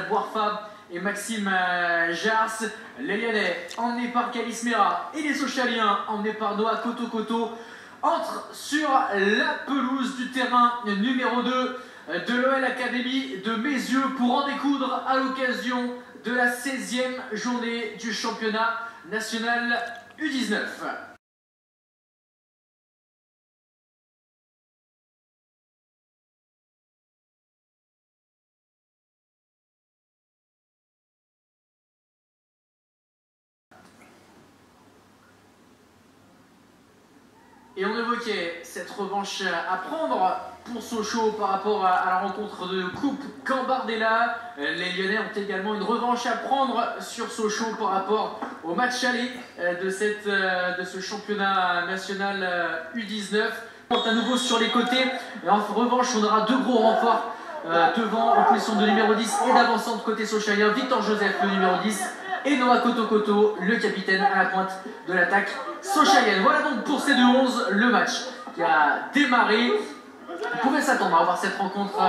Bouarfa et Maxime Jars. Les Lyonnais emmenés par Kalis Mera et les Sochaliens emmenés par Noah Koto entrent sur la pelouse du terrain numéro 2 de l'OL Academy de Meyzieu pour en découdre à l'occasion de la 16e journée du championnat national U19. Et on évoquait cette revanche à prendre pour Sochaux par rapport à la rencontre de Coupe Gambardella. Les Lyonnais ont également une revanche à prendre sur Sochaux par rapport au match aller de ce championnat national U19. À nouveau sur les côtés. Et en revanche, on aura deux gros renforts devant en position de numéro 10 et d'avancante côté sochalien. Victor Joseph, le numéro 10. Et Noah Koto, le capitaine à la pointe de l'attaque sochalienne. Voilà donc pour ces 2-11 le match qui a démarré. On pouvait s'attendre à voir cette rencontre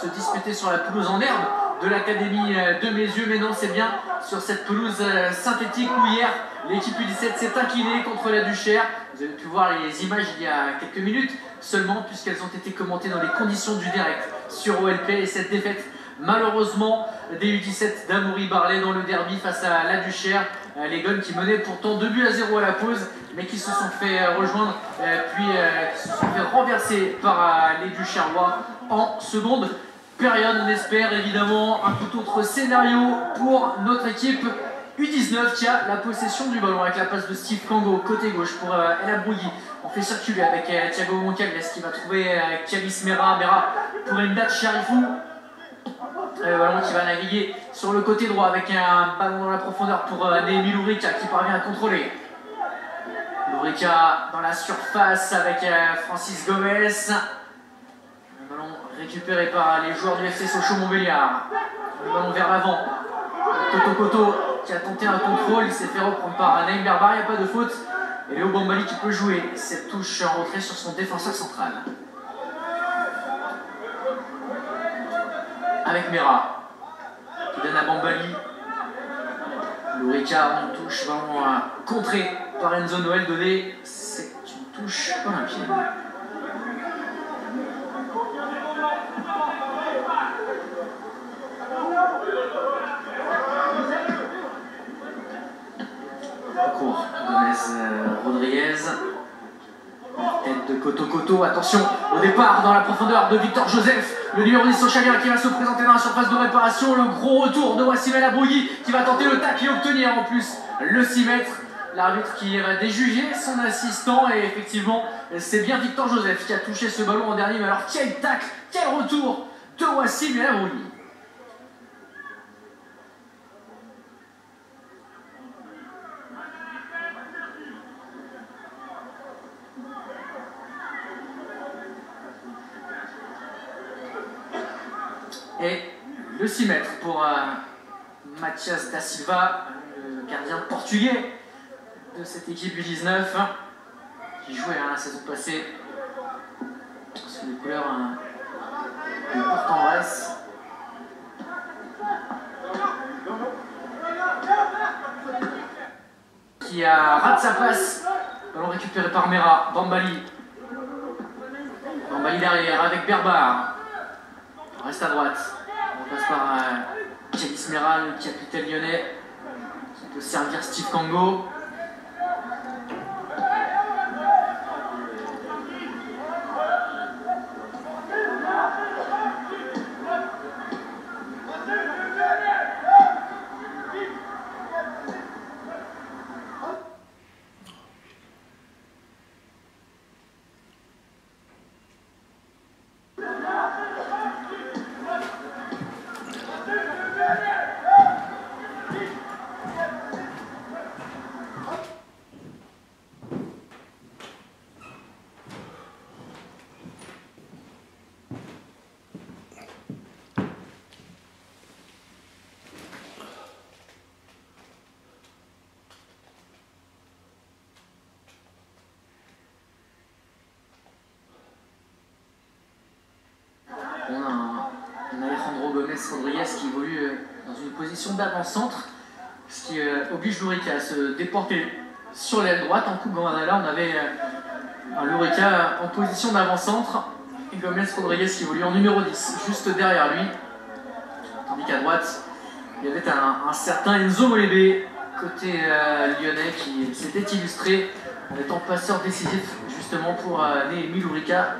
se disputer sur la pelouse en herbe de l'Académie de Meyzieu, mais non, c'est bien sur cette pelouse synthétique où hier l'équipe U17 s'est inclinée contre la Duchère. Vous avez pu voir les images il y a quelques minutes seulement, puisqu'elles ont été commentées dans les conditions du direct sur OLP. Et cette défaite malheureusement des U17 d'Amaury Barlet dans le derby face à la Duchère. Les Gones qui menaient pourtant 2-0 à la pause, mais qui se sont fait rejoindre, puis qui se sont fait renverser par les Duchérois en seconde période. On espère évidemment un tout autre scénario pour notre équipe U19 qui a la possession du ballon avec la passe de Steve Kango côté gauche pour El Abrougui. On fait circuler avec Thiago Moncalves qui va trouver Kalis Mera pour Emdad Sharifou. Le ballon qui va naviguer sur le côté droit avec un ballon dans la profondeur pour Néhémi Lourika qui parvient à contrôler. Lourika dans la surface avec Francis Gomez. Le ballon récupéré par les joueurs du FC Sochaux-Montbéliard. Le ballon vers l'avant. Koto qui a tenté un contrôle, il s'est fait reprendre par Naïm Berbar, il n'y a pas de faute. Et Léo Bambali qui peut jouer cette touche en retrait sur son défenseur central. Avec Mera qui donne à Bambali. Lourika en touche, ballon contré par Enzo Noël donné. C'est une touche olympienne. Court, Gomez-Rodriguez. Tête de Koto, attention au départ dans la profondeur de Victor Joseph, le numéro 10 sochalien qui va se présenter dans la surface de réparation. Le gros retour de Wassim El Abroui qui va tenter le tacle et obtenir en plus le 6 mètres. L'arbitre qui va déjuger son assistant, et effectivement c'est bien Victor Joseph qui a touché ce ballon en dernier. Mais alors quel tacle, quel retour de Wassim El Abroui. Et le 6 mètres pour Mathias Da Silva, le gardien portugais de cette équipe U19 qui jouait la saison passée sous les couleurs de Bourg-en-Bresse. Qui rate sa passe, ballon récupéré par Mera, Bambali derrière avec Berbar. On reste à droite, on passe par Kalis Mera, le capitaine lyonnais, qui peut servir Steve Kango. Alejandro Gomez Rodriguez qui évolue dans une position d'avant-centre, ce qui oblige Lurica à se déporter sur l'aile droite. En Coupe Gambardella, on avait un Lurica en position d'avant-centre et Gomez Rodriguez qui évolue en numéro 10, juste derrière lui. Tandis qu'à droite, il y avait un certain Enzo Molébé, côté lyonnais, qui s'était illustré en étant passeur décisif justement pour Néhémie Lurica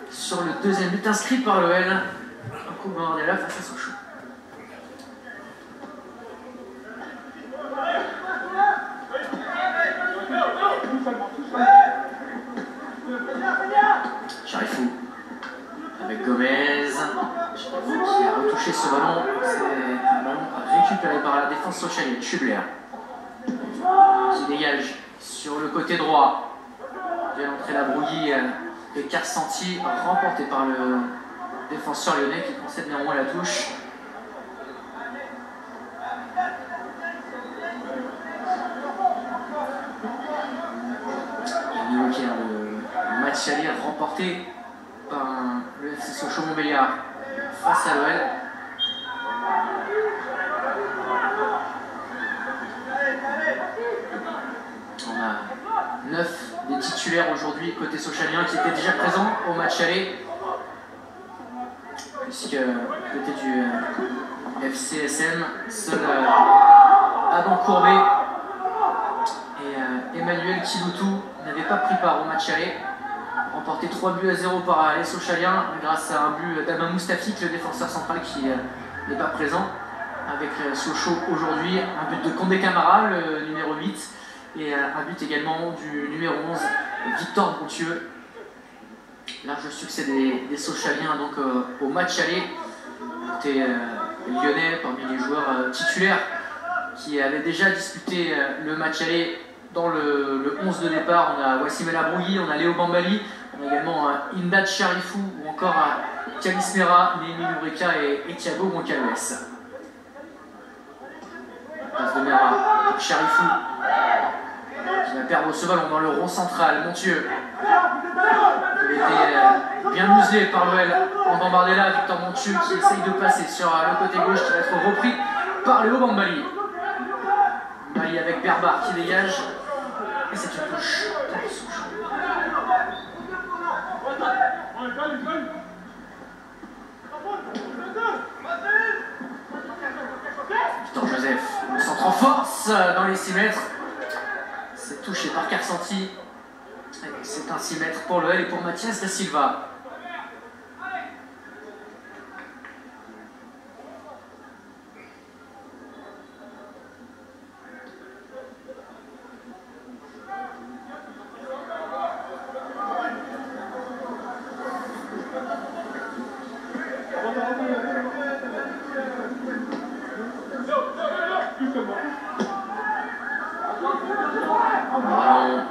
sur le deuxième but inscrit par l'OL en Coupe Gambardella face à Sochaux. Charifou avec Gomez, Charifou qui a retouché ce ballon, c'est un ballon récupéré par la défense socialiste. Schubler qui dégage sur le côté droit, vient l'entrée la brouillie de Carsanti, remporté par le défenseur lyonnais qui concède néanmoins la touche. Le match aller remporté par le FC Sochaux-Montbéliard face à l'OL. On a 9 des titulaires aujourd'hui côté sochalien qui étaient déjà présents au match aller, puisque côté du FCSM, seul Adam Courbet et Emmanuel Kiloutou n'avaient pas pris part au match aller, remporté 3-0 par les Sochaliens grâce à un but d'Ama Moustafik, le défenseur central qui n'est pas présent avec Sochaux aujourd'hui, un but de Condé Camara, le numéro 8, et un but également du numéro 11, Victor Bontieux. Large succès des Sochaliens donc au match aller. Côté lyonnais, parmi les joueurs titulaires qui avaient déjà disputé le match aller dans le 11 de départ, on a Wassim El Abroui, on a Léo Bambali, on a également Imdad Charifou ou encore Kamis Mera, Néhémie Lurica et Thiago Goncalves. Passe de Mera pour Charifou qui va perdre ce ballon dans le rond central. Montieux il était bien muselé par l'OL en Gambardella. Victor Montieux qui essaye de passer sur le côté gauche, qui va être repris par Léo Bambali. Bambali avec Berbar qui dégage et c'est une touche. Victor Joseph, le centre en force dans les 6 mètres. C'est touché par Carsanti. C'est un 6 mètres pour l'OL et pour Mathias Da Silva.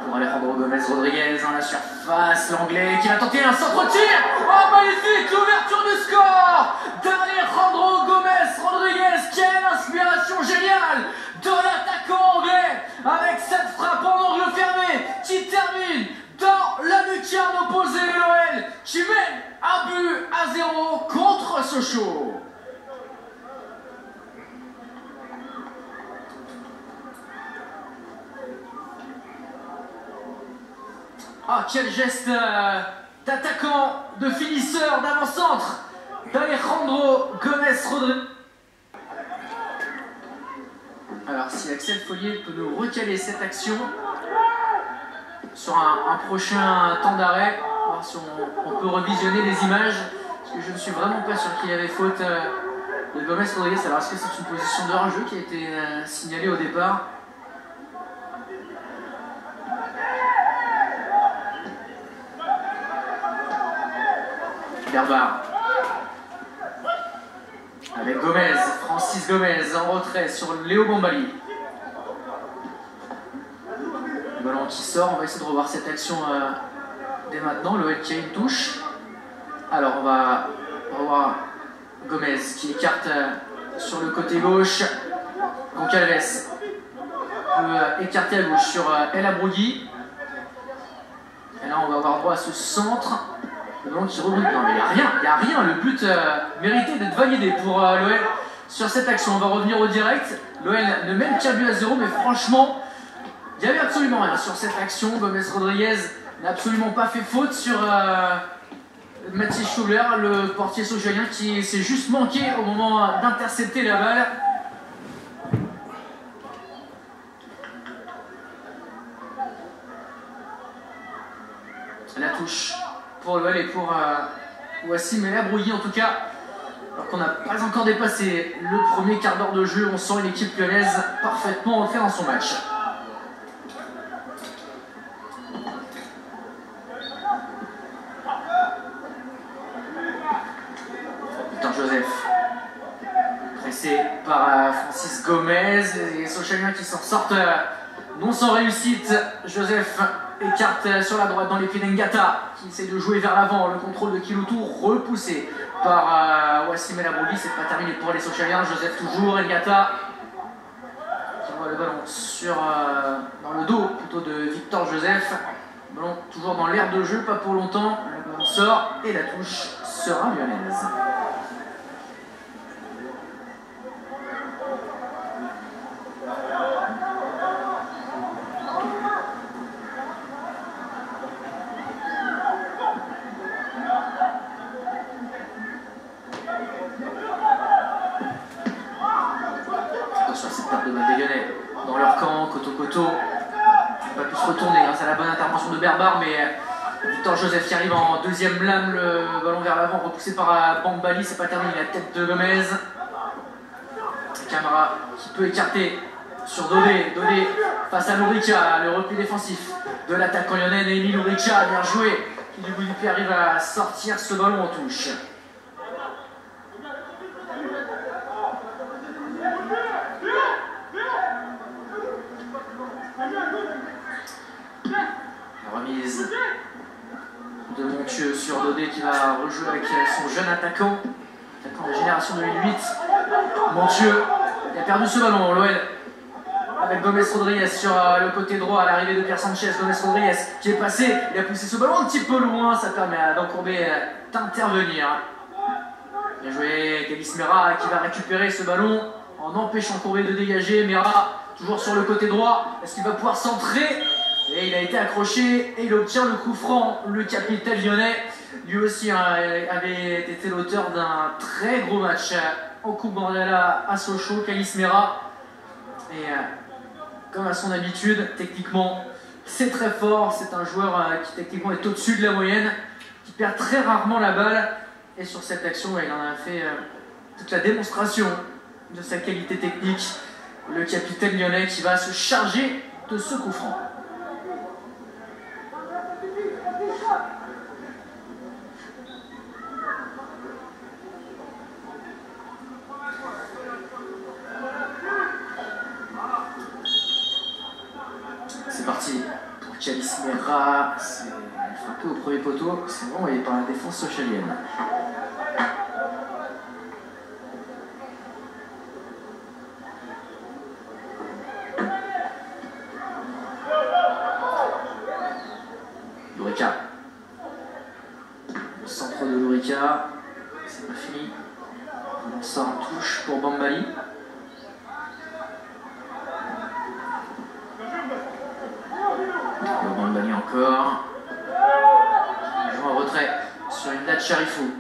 Pour Alejandro Gomez Rodriguez dans la surface, l'anglais qui va tenter un centre-tir. Oh magnifique, l'ouverture du score d'Alejandro Gomez Rodriguez. Quelle inspiration géniale de l'attaquant anglais avec cette frappe en angle fermé qui termine dans la lucarne opposée de l'OL qui mène un but à 0 contre Sochaux. Ah, quel geste d'attaquant, de finisseur, d'avant-centre d'Alejandro Gomez Rodriguez. Alors, si Axel Follier peut nous recaler cette action sur un prochain temps d'arrêt, voir si on peut revisionner les images, parce que je ne suis vraiment pas sûr qu'il y avait faute de Gomez Rodriguez. Alors, est-ce que c'est une position de hors-jeu qui a été signalée au départ? Berbar avec Gomez, Francis Gomez en retrait sur Léo Bambali. Le ballon qui sort, on va essayer de revoir cette action dès maintenant. L'OL qui a une touche. Alors on va revoir Gomez qui écarte sur le côté gauche. Goncalves peut écarter à gauche sur El Abroui. Et là on va avoir droit à ce centre. Le ballon qui rebondit. Non mais il n'y a rien. Le but méritait d'être validé pour l'OL sur cette action. On va revenir au direct. L'OL ne mène qu'un but à 0, mais franchement, il n'y avait absolument rien sur cette action. Gomez Rodriguez n'a absolument pas fait faute sur Mathis Schuller, le portier socialien qui s'est juste manqué au moment d'intercepter la balle. La touche pour l'OL et pour Wassim El Abroui en tout cas. Alors qu'on n'a pas encore dépassé le premier quart d'heure de jeu, on sent une équipe lyonnaise parfaitement entrée dans son match. Victor Joseph, pressé par Francis Gomez, les Sochaliens qui s'en sortent non sans réussite. Joseph écarte sur la droite dans les pieds d'Engata qui essaie de jouer vers l'avant. Le contrôle de Kiloutou repoussé par Wassim El Abroui. C'est pas terminé pour les Sochaliens. Joseph toujours, Engata qui envoie le ballon dans le dos plutôt de Victor Joseph. Le ballon toujours dans l'air de jeu, pas pour longtemps. Le ballon sort et la touche sera lyonnaise. Dans leur camp, Koto n'a pas pu se retourner grâce à la bonne intervention de Berbar, mais Victor Joseph qui arrive en deuxième lame, le ballon vers l'avant, repoussé par Bambali, c'est pas terminé, la tête de Gomez. Camara qui peut écarter sur Dodé face à Lourica, le repli défensif de l'attaquant lyonnais, Émile Lourica, bien joué, qui du bout du pied arrive à sortir ce ballon en touche. La remise de Montieu sur Dodé qui va rejouer avec son jeune attaquant de génération 2008. Montieu qui a perdu ce ballon, l'OL avec Gomez Rodriguez sur le côté droit à l'arrivée de Pierre Sanchez. Gomez Rodriguez qui est passé, il a poussé ce ballon un petit peu loin, ça permet à d'Encourbé d'intervenir. Bien joué, Galis Mera qui va récupérer ce ballon en empêchant Courbet de dégager. Mera toujours sur le côté droit, est-ce qu'il va pouvoir centrer? Et il a été accroché et il obtient le coup franc. Le capitaine lyonnais, lui aussi avait été l'auteur d'un très gros match en Coupe Bordela à Sochaux, Galis Mera. Et comme à son habitude, techniquement, c'est très fort. C'est un joueur qui techniquement est au-dessus de la moyenne, qui perd très rarement la balle. Et sur cette action, il en a fait toute la démonstration de sa qualité technique. Le capitaine lyonnais qui va se charger de ce coup franc. C'est parti pour Galis Mera, c'est frappé au premier poteau, c'est bon, il est par la défense sochalienne. Lourica, le centre de Lourica, c'est pas fini, on sort en touche pour Bambali. Bambali encore. Il joue en retrait sur une date Charifou.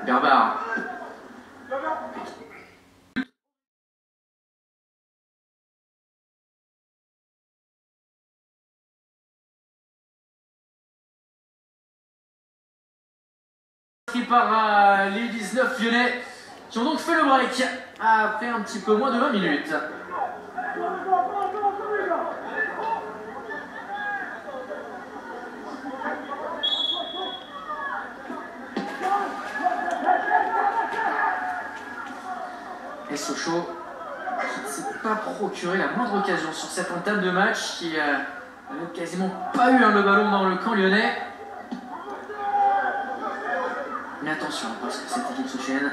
Berbar. Par les 19 lyonnais qui ont donc fait le break après un petit peu moins de 20 minutes. Et Sochaux qui ne s'est pas procuré la moindre occasion sur cette entame de match, qui n'a quasiment pas eu le ballon dans le camp lyonnais. Mais attention, parce que cette équipe sochienne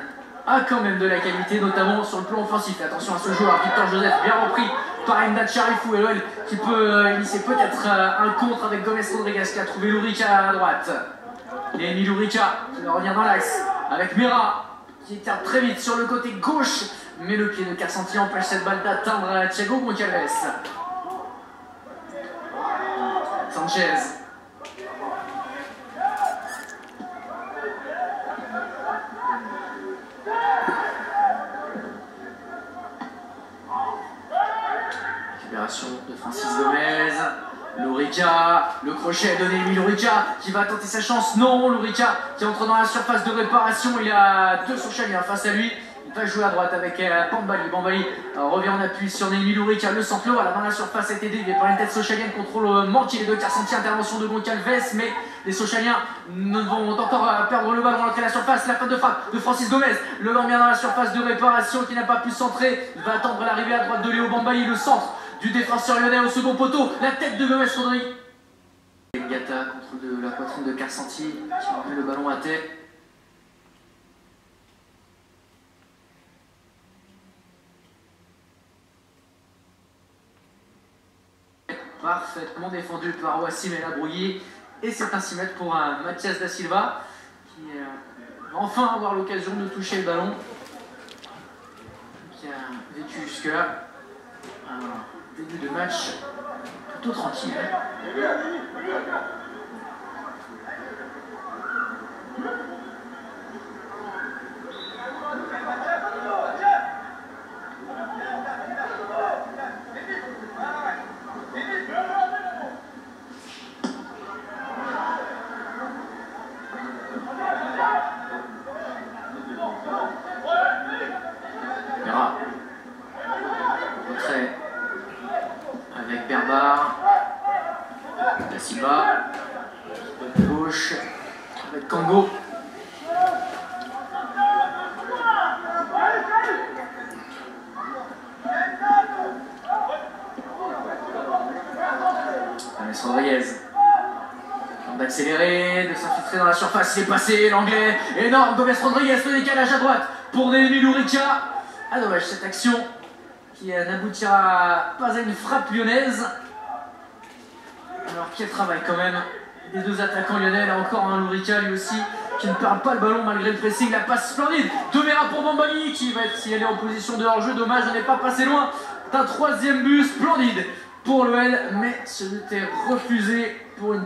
a quand même de la qualité, notamment sur le plan offensif. Attention à ce joueur, Victor Joseph, bien repris par Emdad Sharifou, et l'OL qui peut initier peut-être un contre avec Gomez Rodriguez qui a trouvé Lourica à droite. Lémi Lourica qui va revenir dans l'axe avec Mera qui écarte très vite sur le côté gauche, mais le pied de Carsanti empêche cette balle d'atteindre Thiago Goncalves. Sanchez. Récupération de Francis Gomez. Lourica, le crochet de Némi Lourica qui va tenter sa chance. Non, Lourica qui entre dans la surface de réparation. Il a deux Sochaliens face à lui. Il va jouer à droite avec Bambali. Bambali revient en appui sur Némi Lourica. Le centre là dans la surface a été dévié par une tête sochalienne. Contrôle manqué les deux Carsanti. Intervention de Goncalves, mais les Sochaliens vont encore perdre le ballon. Rentrer la surface. La faute de frappe de Francis Gomez. Le ballon vient dans la surface de réparation qui n'a pas pu centrer. Il va attendre l'arrivée à droite de Léo Bambali. Le centre du défenseur lyonnais au second poteau, la tête de Gomez Rodriguez. Gata contre la poitrine de Carsanti qui remet le ballon à tête. Parfaitement défendu par Wassim El Abrouilli, et c'est un 6 mètres pour Mathias Da Silva qui va enfin avoir l'occasion de toucher le ballon, qui a vécu jusque-là un début de match plutôt tranquille. Retrait avec Berbar, Da Silva, de gauche avec Kango. Gomez Rodriguez. D'accélérer, de s'infiltrer dans la surface, il est passé, l'anglais, énorme, Gomez Rodriguez, le décalage à droite pour Némi Lourica. Ah dommage, cette action qui n'aboutira pas à une frappe lyonnaise. Alors quel travail quand même des deux attaquants lyonnais, là encore un Lourica lui aussi qui ne perd pas le ballon malgré le pressing, la passe splendide de Mera pour Bambali qui va être signalé en position de hors-jeu, dommage, on n'est pas passé loin d'un troisième but splendide pour l'OL, mais ce but est refusé pour une...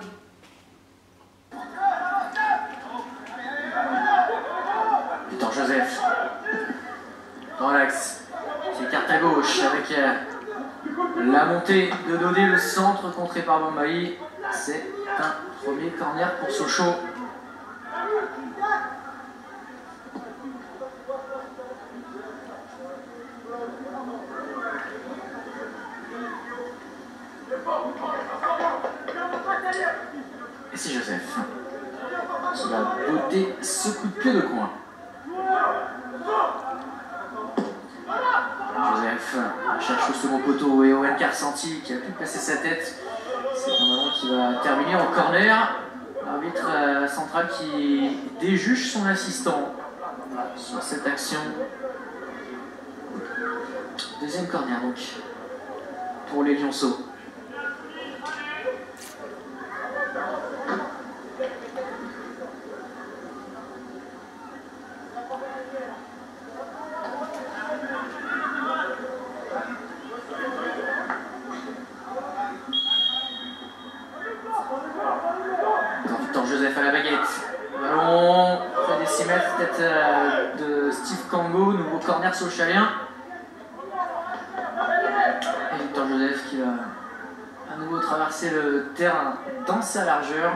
Victor Joseph dans l'axe, qui écarte à gauche avec la montée de Dodé, le centre contré par Bambali. C'est un premier corner pour Sochaux. Et c'est Joseph qui va botter ce coup de pied de coin. Joseph cherche le second poteau et Owen Carsanti qui a pu placer sa tête. C'est un ballon qui va terminer en corner. L'arbitre central qui déjuge son assistant sur cette action. Deuxième corner donc pour les Lionceaux. Joseph à la baguette. Ballon près des 6 mètres, tête de Steve Kango, nouveau corner sochalien. Et Victor Joseph qui va à nouveau traverser le terrain dans sa largeur.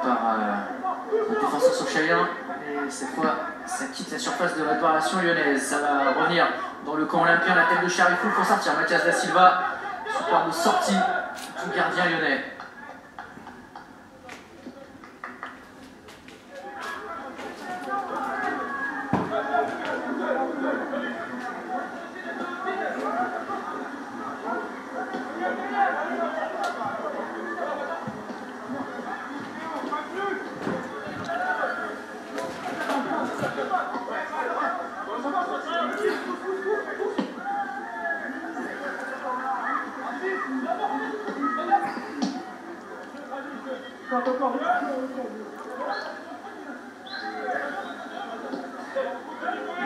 Par le défenseur sochalien, et cette fois ça quitte la surface de réparation lyonnaise. Ça va revenir dans le camp olympien, la tête de Sharifou pour sortir Mathias Da Silva Superbe sortie du gardien lyonnais.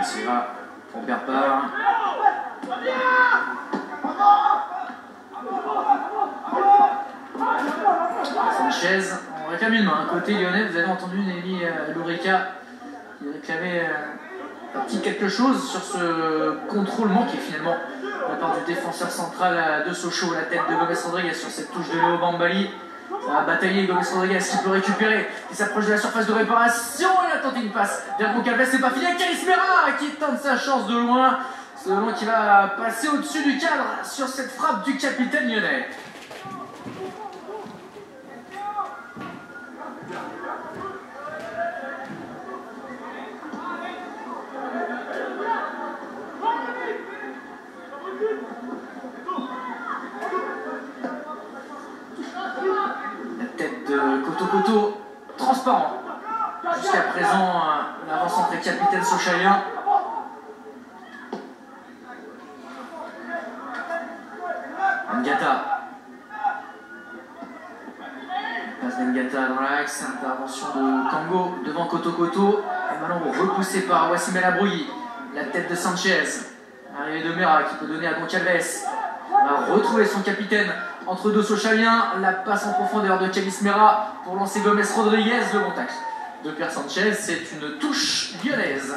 Ici là, on perd pas. Sanchez, on réclame une main. Côté lyonnais, vous avez entendu Némi Lourica qui réclamait un petit quelque chose sur ce contrôle manqué finalement de la part du défenseur central de Sochaux, la tête de Gomes Rodriguez sur cette touche de Léo Bambali. Ça va batailler Gomes Rodriguez qui peut récupérer, qui s'approche de la surface de réparation. Il a tenté une passe vers Goncalves, c'est pas fini. Calis Mera qui tente sa chance de loin. C'est de loin qui va passer au-dessus du cadre sur cette frappe du capitaine lyonnais. Koto transparent. Jusqu'à présent, l'avant-centre capitaine sochalien. Ngata. Passe d'Ngata dans l'axe. Intervention de Kango devant Koto. Et maintenant repoussé par Wassim El Abroui. La tête de Sanchez. Arrivée de Mera qui peut donner à Goncalves. Va retrouver son capitaine entre deux Sochaliens. La passe en profondeur de Calis Mera pour lancer Gomes Rodriguez. Le contact de Pierre Sanchez, c'est une touche lyonnaise.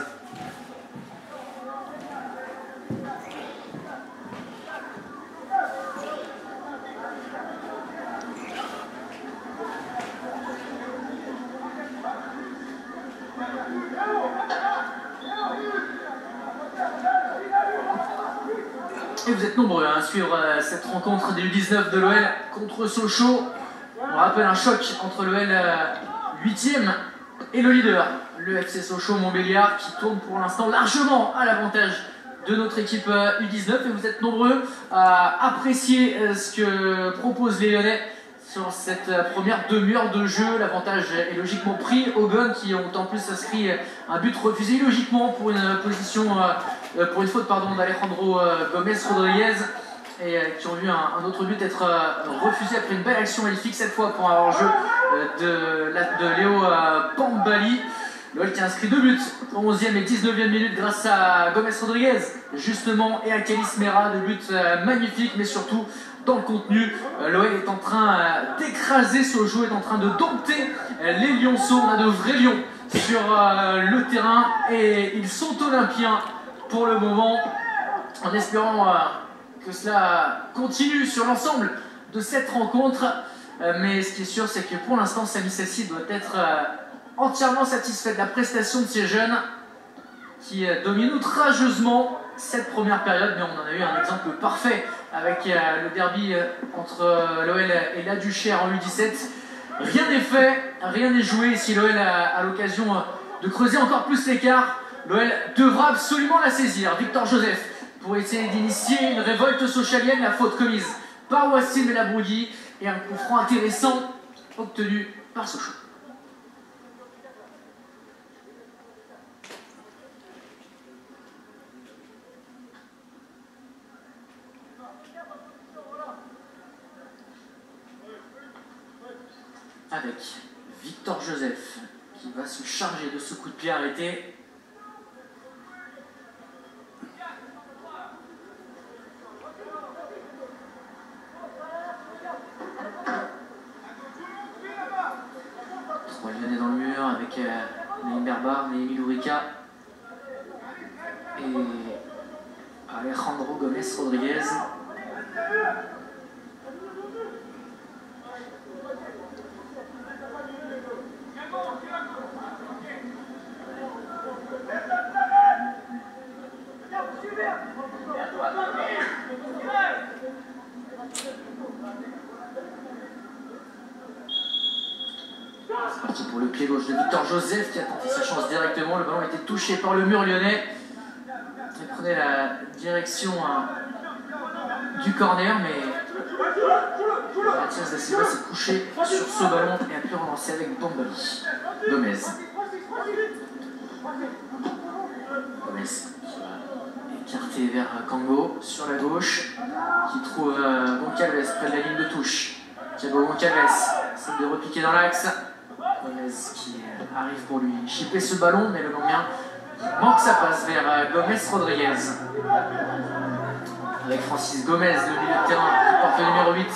Et vous êtes nombreux à suivre cette rencontre des U19 de l'OL contre Sochaux. On rappelle un choc entre l'OL 8e et le leader, le FC Sochaux-Montbéliard, qui tourne pour l'instant largement à l'avantage de notre équipe U19. Et vous êtes nombreux à apprécier ce que proposent les Lyonnais sur cette première demi-heure de jeu. L'avantage est logiquement pris aux Gones qui ont en plus inscrit un but refusé logiquement pour une faute d'Alejandro Gomes Rodriguez et qui ont vu un autre but être refusé après une belle action magnifique cette fois pour un hors-jeu de Léo Bambali. L'OL qui a inscrit 2 buts au 11e et 19e minute grâce à Gomes Rodriguez justement et à Calis Mera, 2 buts magnifiques mais surtout dans le contenu. L'OL est en train d'écraser Sochaux, est en train de dompter les Lyonceaux. On a de vrais lions sur le terrain et ils sont olympiens pour le moment, en espérant que cela continue sur l'ensemble de cette rencontre. Mais ce qui est sûr, c'est que pour l'instant, Samy Sassi doit être entièrement satisfait de la prestation de ces jeunes qui dominent outrageusement cette première période. Mais on en a eu un exemple parfait avec le derby entre l'OL et la Duchère en U17. Rien n'est fait, rien n'est joué. Si l'OL a l'occasion de creuser encore plus l'écart, l'OL devra absolument la saisir. Victor Joseph pour essayer d'initier une révolte sochalienne, la faute commise par Wassim El Abroui et un coup franc intéressant obtenu par Sochaux. Avec Victor Joseph qui va se charger de ce coup de pied arrêté. Trois Lyonnais dans le mur avec Naïm Berbar, Némi Lourica et Alejandro Gomes Rodriguez. C'est parti pour le pied gauche de Victor Joseph qui a tenté sa chance directement. Le ballon a été touché par le mur lyonnais. Il prenait la direction du corner, mais Mathias Da Silva s'est couché sur ce ballon et a pu relancer avec Bambali. Gomez qui va écarter vers Kango sur la gauche, qui trouve Goncalves près de la ligne de touche. Thiago Goncalves essaie de repiquer dans l'axe. Gomez qui arrive pour lui chipper ce ballon, mais le Gambien manque sa passe vers Gomez Rodriguez. Avec Francis Gomez, le milieu de terrain, qui porte le numéro 8.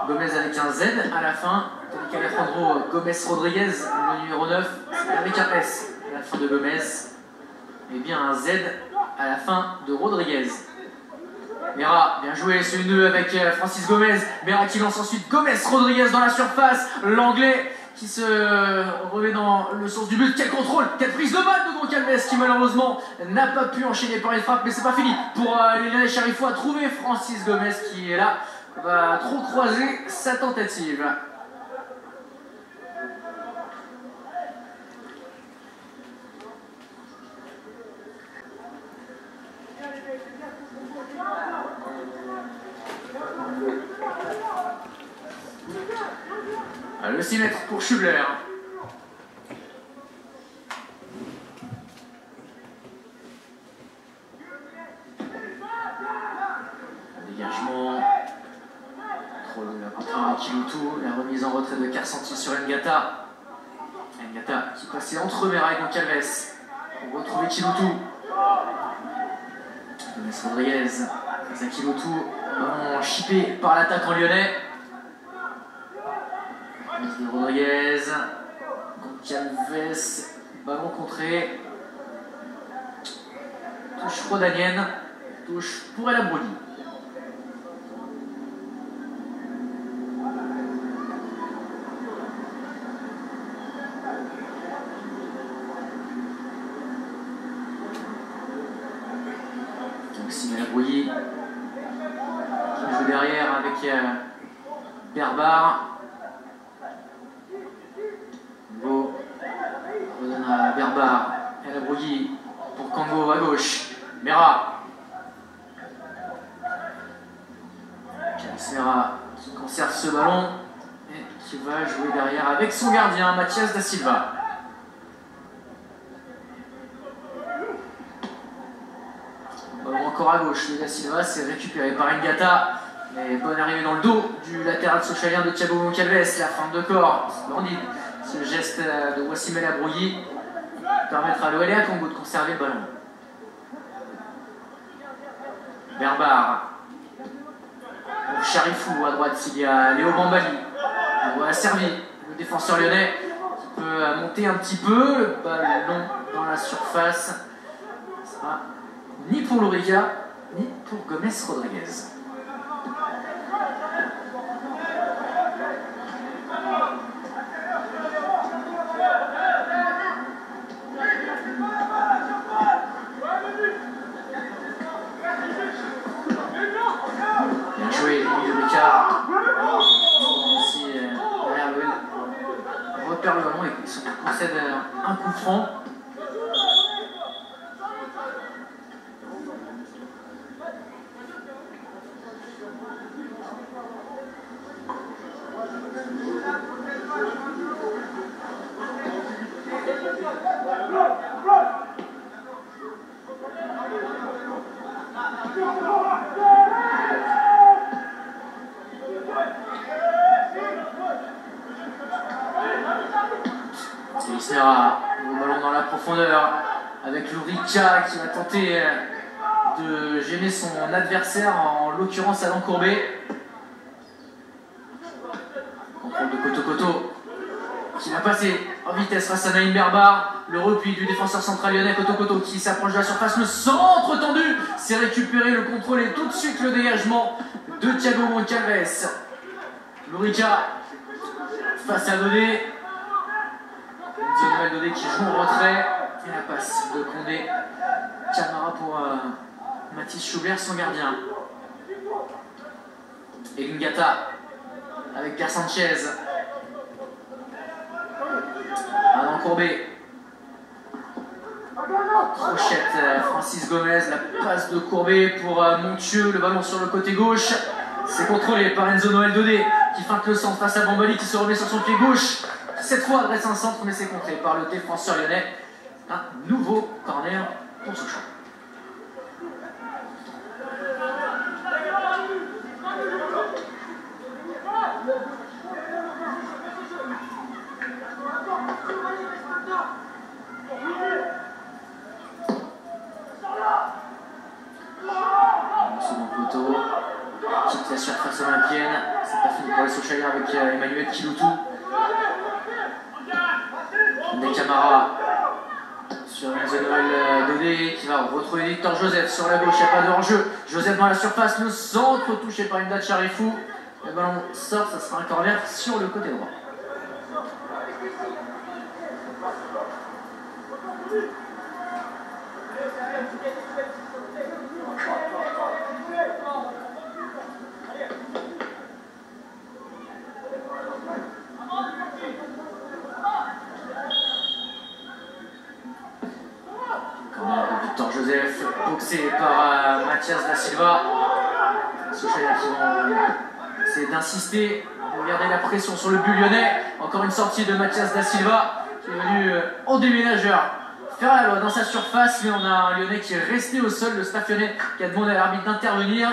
Gomez avec un Z à la fin, tandis qu'Alejandro Gomez Rodriguez, le numéro 9, avec un S à la fin de Gomez, et bien un Z à la fin de Rodriguez. Mera, bien joué ce 1-2 avec Francis Gomez. Mera qui lance ensuite Gomez Rodriguez dans la surface. L'anglais qui se remet dans le sens du but. Quel contrôle, quelle prise de balle de Goncalves qui malheureusement n'a pas pu enchaîner par une frappe, mais c'est pas fini pour les Lyonnais Charifou à trouver Francis Gomez qui est là, va trop croiser sa tentative. Le 6 mètres pour Schubler. Dégagement. Contrôle de la contrôle de Kiloutou. La remise en retrait de Karsanti sur Ngata. Ngata qui passait entre Mera et Goncalves pour retrouver Kiloutou. Gomez Rodriguez face à Kiloutou. Ballon chippé par l'attaquant lyonnais. Rodriguez, Goncalves, ballon contré, touche rodanienne, touche pour El Abrouli. Donc Simon El Abrouli qui joue derrière avec Berbar. Berbar, El Abrouli pour Kango à gauche. Mera. Mera qui conserve ce ballon et qui va jouer derrière avec son gardien, Mathias Da Silva. Ballon encore à gauche de Da Silva, c'est récupéré par Ngata. Et bonne arrivée dans le dos du latéral socialien de Thiago Goncalves. La fin de corps, splendide. Ce geste de Wassim El Abrouli permettra à l'OL et à Kango de conserver le ballon. Berbar pour Charifou à droite, il y a Léo Bambali. Voilà servi le défenseur lyonnais qui peut monter un petit peu. Le ballon dans la surface. Ce sera ni pour Lorica ni pour Gomez Rodriguez. Bien joué, Lorica. Ici, derrière le repère le ballon et surtout concède un coup franc. C'est Mera, le ballon dans la profondeur avec Lorica qui va tenter de gêner son adversaire, en l'occurrence Alain Courbet. Contrôle de Koto qui va passer en vitesse face à Naïm Berbar. Le repli du défenseur central lyonnais Koto qui s'approche de la surface. Le centre tendu, c'est récupéré, le contrôle et tout de suite le dégagement de Thiago Goncalves. Lorica face à Dodé. Dionel Dodé qui joue en retrait. Et la passe de Condé. Camara pour Mathis Schubler, son gardien. Et Ngata avec Pierre Sanchez. Adam Courbet. Crochette Francis Gomez, la passe de Courbet pour Montieu, le ballon sur le côté gauche. C'est contrôlé par Enzo Noël Dodé qui feinte le centre face à Bambali qui se remet sur son pied gauche. Cette fois adresse un centre mais c'est contré par le défenseur lyonnais. Un nouveau corner pour Sochaux. Second poteau, quitte la surface olympienne. C'est pas fini pour les Sochaliens avec Emmanuel Kiloutou. Des Camara sur Enzo Noël Dodé qui va retrouver Victor Joseph sur la gauche, il n'y a pas de hors-jeu. Joseph dans la surface, le centre touché par Imdad Charifou. Le ballon sort, ça sera un corner sur le côté droit. Victor Joseph, boxé par Mathias Da Silva. Sochaliens qui vont essayer d'insister, de garder la pression sur le but lyonnais. Encore une sortie de Mathias Da Silva qui est venu en déménageur faire la loi dans sa surface, mais on a un lyonnais qui est resté au sol, le staff lyonnais qui a demandé à l'arbitre d'intervenir.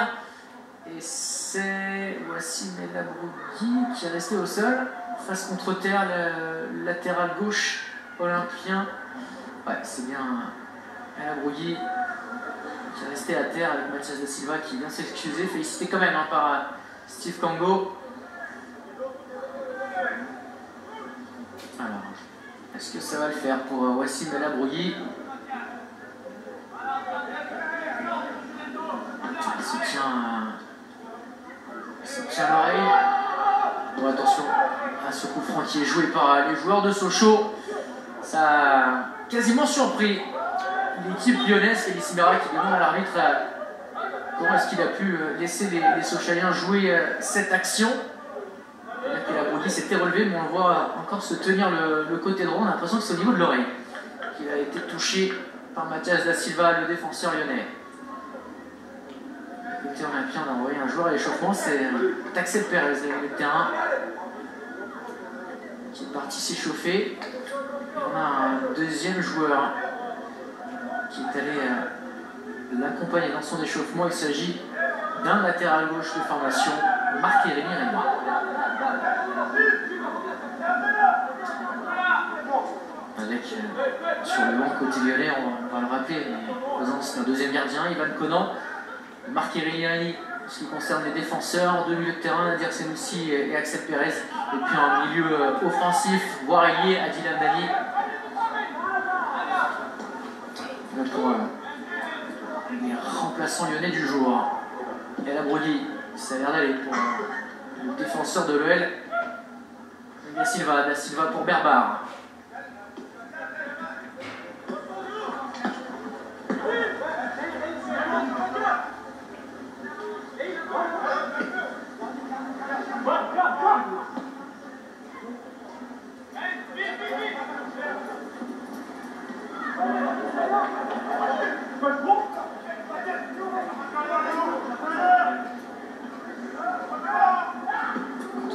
Et c'est Wassim El Abrougui qui est resté au sol, face contre terre, le latéral gauche olympien. Ouais, c'est bien El Abrougui qui est resté à terre avec Mathias Da Silva qui vient s'excuser, félicité quand même par Steve Kango. Alors, est-ce que ça va le faire pour Wassim El Abrougui? Il se tient l'oreille. Bon, attention à ce coup franc qui est joué par les joueurs de Sochaux. Ça a quasiment surpris l'équipe lyonnaise, Elie Simera qui demande à l'arbitre comment est-ce qu'il a pu laisser les Sochaliens jouer cette action. El Abrougui s'était relevé, mais on le voit encore se tenir le côté droit. On a l'impression que c'est au niveau de l'oreille qu'il a été touché par Mathias Da Silva, le défenseur lyonnais. Côté olympien, on a envoyé un joueur à l'échauffement, c'est Axel Perez, le terrain, qui est parti s'échauffer. On a un deuxième joueur qui est allé l'accompagner dans son échauffement. Il s'agit d'un latéral gauche de formation, Marc-Rémy Rémy. Avec sur le banc côté lyonnais, on va le rappeler, présence d'un deuxième gardien, Ivan Conan, Marc-Rémy Rémy, ce qui concerne les défenseurs, deux milieux de terrain, Nadir Senoussi et Axel Perez, et puis un milieu offensif, voire ailier, Adil Amdani. Pour les remplaçants lyonnais du jour. El Abrougui, ça a l'air d'aller pour le défenseur de l'OL. Da Silva pour Berbar.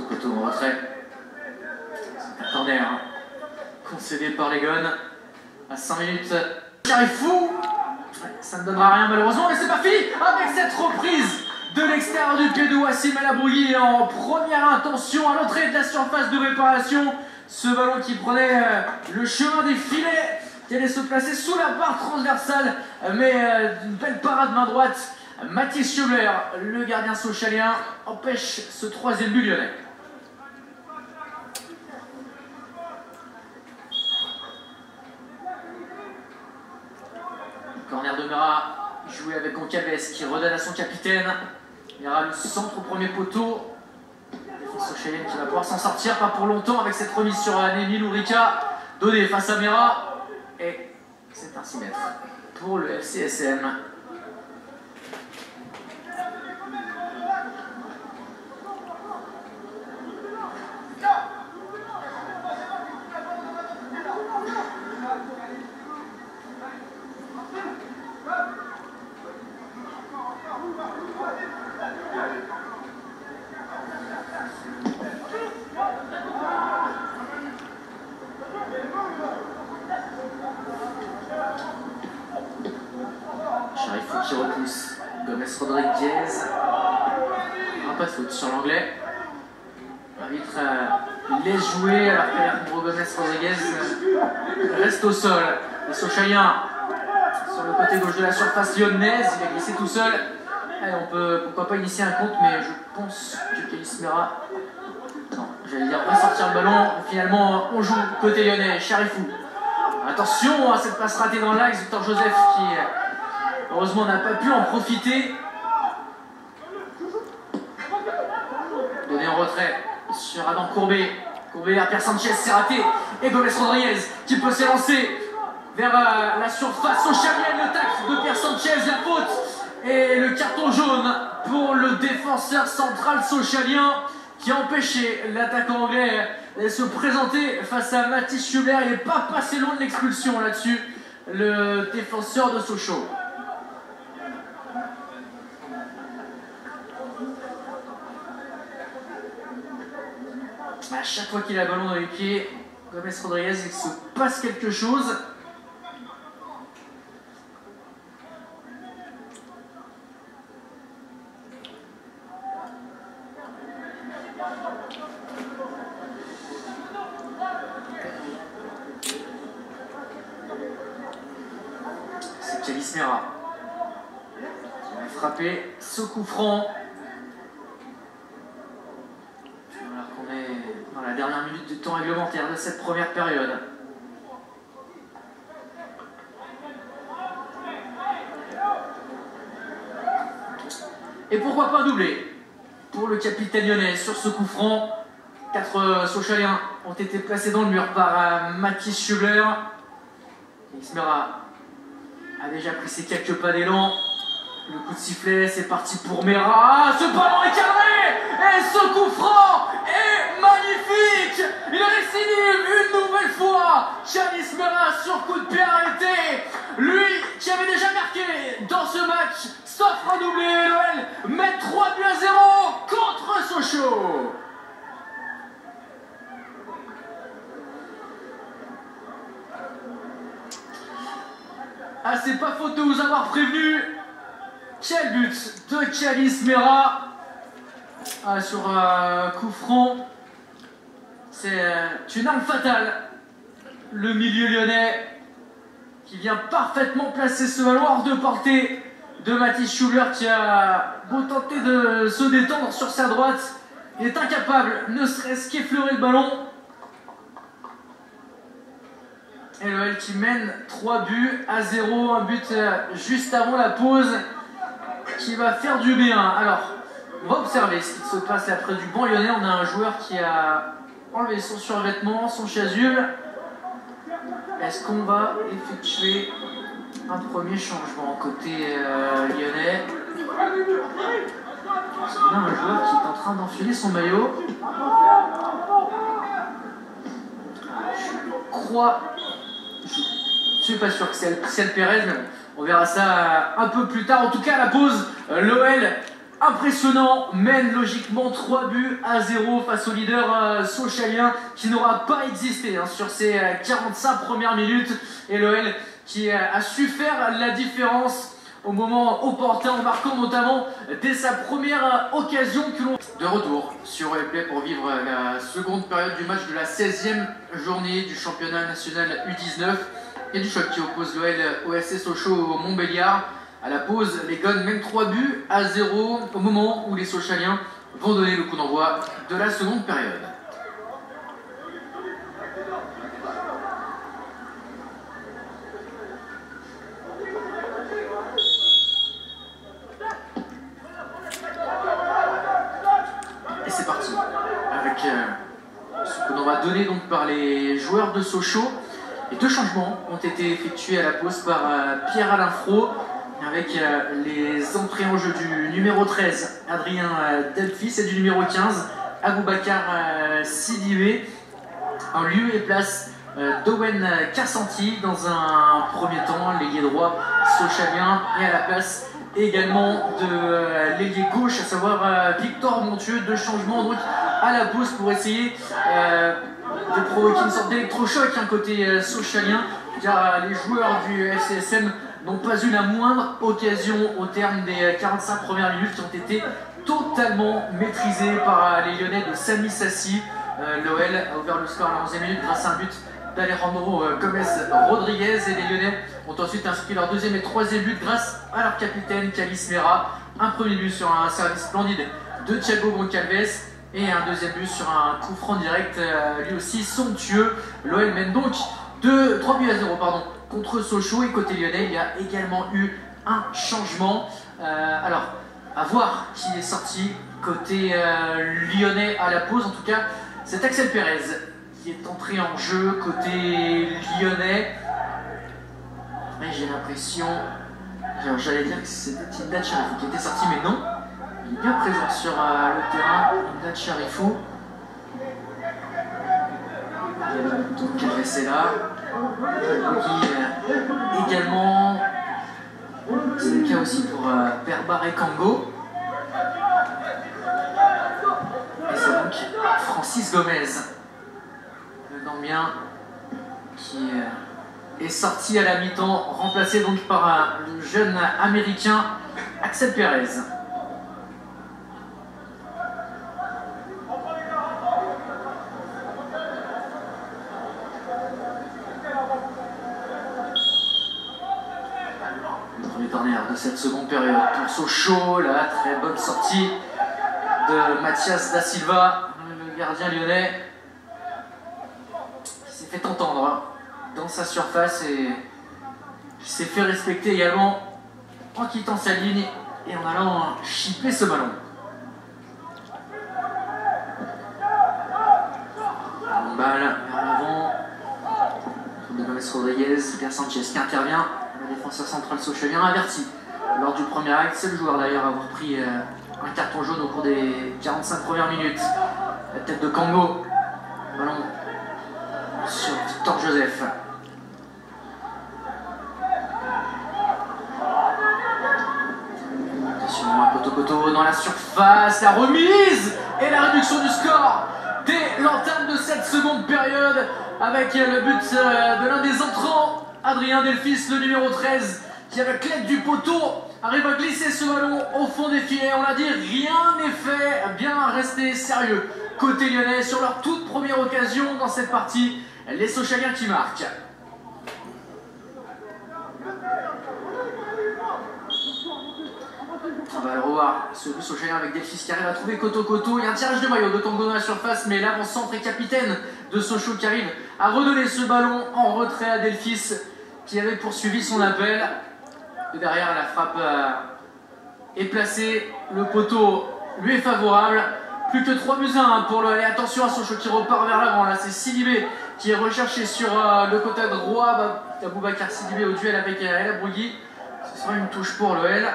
Couteau en retrait. C'est un corner concédé par les Gones à 5 minutes. Charifou, ça ne donnera rien malheureusement, mais c'est pas fini avec cette reprise de l'extérieur du pied de Wassim El Abrougui en première intention à l'entrée de la surface de réparation. Ce ballon qui prenait le chemin des filets, qui allait se placer sous la barre transversale, mais une belle parade main droite. Mathis Schubler, le gardien sochalien, empêche ce troisième but lyonnais. Corner de Mera, joué avec Goncalves qui redonne à son capitaine. Mera le centre au premier poteau. Défense sochalienne qui va pouvoir s'en sortir, pas pour longtemps avec cette remise sur Némi Lourika. Dodé face à Mera. Et c'est un 6 mètres pour le FCSM. faute sur l'anglais. L'arbitre laisse jouer alors qu'Alejandro Gomez Rodriguez reste au sol. Les Sochaliens sur le côté gauche de la surface lyonnaise, il a glissé tout seul. Allez, on peut pourquoi pas initier un compte, mais je pense que Calis Mera, non, j'allais dire va sortir le ballon. Finalement, on joue côté lyonnais. Charifou. Attention à cette passe ratée dans l'axe. Victor Joseph qui, heureusement, n'a pas pu en profiter. Donné en retrait sur Adam Courbet. Courbet à Pierre Sanchez, c'est raté. Et Gomez Rodriguez qui peut s'élancer vers la surface sochalienne. Le tacle de Pierre Sanchez, la faute. Et le carton jaune pour le défenseur central sochalien qui a empêché l'attaquant anglais de se présenter face à Mathis Schubler. Il n'est pas passé loin de l'expulsion là-dessus, le défenseur de Sochaux. À chaque fois qu'il a le ballon dans les pieds, Gomez Rodriguez, il se passe quelque chose. C'est Calis Mera qui va frapper ce coup franc. Alors qu'on est dans la dernière minute du temps réglementaire de cette première période. Et pourquoi pas un doublé pour le capitaine lyonnais sur ce coup franc. 4 Sochaliens ont été placés dans le mur par Mathis Schubler. Calis Mera a déjà pris ses quelques pas d'élan. Le coup de sifflet, c'est parti pour Mera. Ce ballon est cadré. Et ce coup franc est magnifique. Il récidive une nouvelle fois. Calis Mera sur coup de pied arrêté. Lui qui avait déjà marqué dans ce match s'offre un doublé. L'OL met 3-0 contre Sochaux. Ah, c'est pas faute de vous avoir prévenu. Quel but de Calis Mera sur coup franc. C'est une arme fatale. Le milieu lyonnais qui vient parfaitement placer ce ballon hors de portée de Mathis Schubler qui a beau tenter de se détendre sur sa droite. Il est incapable, ne serait-ce qu'effleurer le ballon. Et l'OL qui mène 3-0, un but juste avant la pause qui va faire du bien. Alors, on va observer ce qui se passe là près du banc lyonnais. On a un joueur qui a enlevé son survêtement, son chasuble. Est-ce qu'on va effectuer un premier changement côté lyonnais? Parce qu'on a un joueur qui est en train d'enfiler son maillot. Je crois... Je suis pas sûr que c'est Alpiciel Pérez, mais on verra ça un peu plus tard. En tout cas, à la pause, l'OL, impressionnant, mène logiquement 3-0 face au leader sochalien qui n'aura pas existé sur ces 45 premières minutes. Et l'OL qui a su faire la différence au moment opportun en marquant notamment dès sa première occasion que l'on... De retour sur replay pour vivre la seconde période du match de la 16e journée du championnat national U19 et du choc qui oppose l'OL au FC Sochaux au Montbéliard. À la pause, les Gones mènent 3-0 au moment où les Sochaliens vont donner le coup d'envoi de la seconde période. Et c'est parti avec ce que l'on va donner donc par les joueurs de Sochaux. Les 2 changements ont été effectués à la pause par Pierre-Alain Fro avec les entrées en jeu du numéro 13 Adrien Delphis et du numéro 15 Aboubacar Sidibé en lieu et place d'Owen Kassanti dans un premier temps, l'ailier droit sochalien, et à la place également de l'ailier gauche, à savoir Victor Montieu. 2 changements donc à la pause pour essayer de provoquer une sorte d'électrochoc côté sochalien, car les joueurs du FCSM n'ont pas eu la moindre occasion au terme des 45 premières minutes qui ont été totalement maîtrisé par les Lyonnais de Sami Sassi. L'OL a ouvert le score à la 11e minute grâce à un but d'Alejandro Gomez Rodriguez, et les Lyonnais ont ensuite inscrit leur deuxième et troisième but grâce à leur capitaine Calis Mera. Un premier but sur un service splendide de Thiago Goncalves et un deuxième but sur un coup franc direct, lui aussi somptueux. L'OL mène donc 3-0 contre Sochaux, et côté lyonnais il y a également eu un changement. Alors à voir qui est sorti côté lyonnais à la pause. En tout cas, c'est Axel Perez qui est entré en jeu côté lyonnais. Mais j'ai l'impression, j'allais dire que c'était Imdad Charifou qui était sorti, mais non, il est bien présent sur le terrain, Imdad Charifou. Donc est là, également, c'est le cas aussi pour Berbare Kango. Et c'est donc Francis Gomez, le Gambien, qui est sorti à la mi-temps, remplacé donc par le jeune américain Axel Perez. Le premier corner de cette seconde période pour Sochaux, la très bonne sortie de Mathias Da Silva, le gardien lyonnais, qui s'est fait entendre dans sa surface et qui s'est fait respecter également en quittant sa ligne et en allant chipper ce ballon. Une balle vers l'avant de Gomez Rodriguez, Pierre Sanchez qui intervient, le défenseur central sochalien averti lors du premier acte. C'est le joueur d'ailleurs à avoir pris un carton jaune au cours des 45 premières minutes. La tête de Kango, ballon sur Victor Joseph. Attention à Koto dans la surface, la remise et la réduction du score dès l'entame de cette seconde période avec le but de l'un des entrants, Adrien Delphis, le numéro 13, qui avec l'aide du poteau arrive à glisser ce ballon au fond des filets. On l'a dit, rien n'est fait, bien rester sérieux côté lyonnais sur leur toute première occasion dans cette partie. Les Sochaliens qui marquent. On va le revoir, ce but Sochalien avec Delphis qui arrive à trouver Koto. Il y a un tirage de maillot de Kango dans la surface, mais l'avant-centre et capitaine de Sochaux qui arrive à redonner ce ballon en retrait à Delphis qui avait poursuivi son appel. Et derrière, la frappe est placée, le poteau lui est favorable. Plus que 3-1 pour le. Et attention à Sochaux qui repart vers l'avant. Là, c'est Sidibé qui est recherché sur le côté droit. Aboubacar Sidibé au duel avec El Abrougui. Ce sera une touche pour l'OL.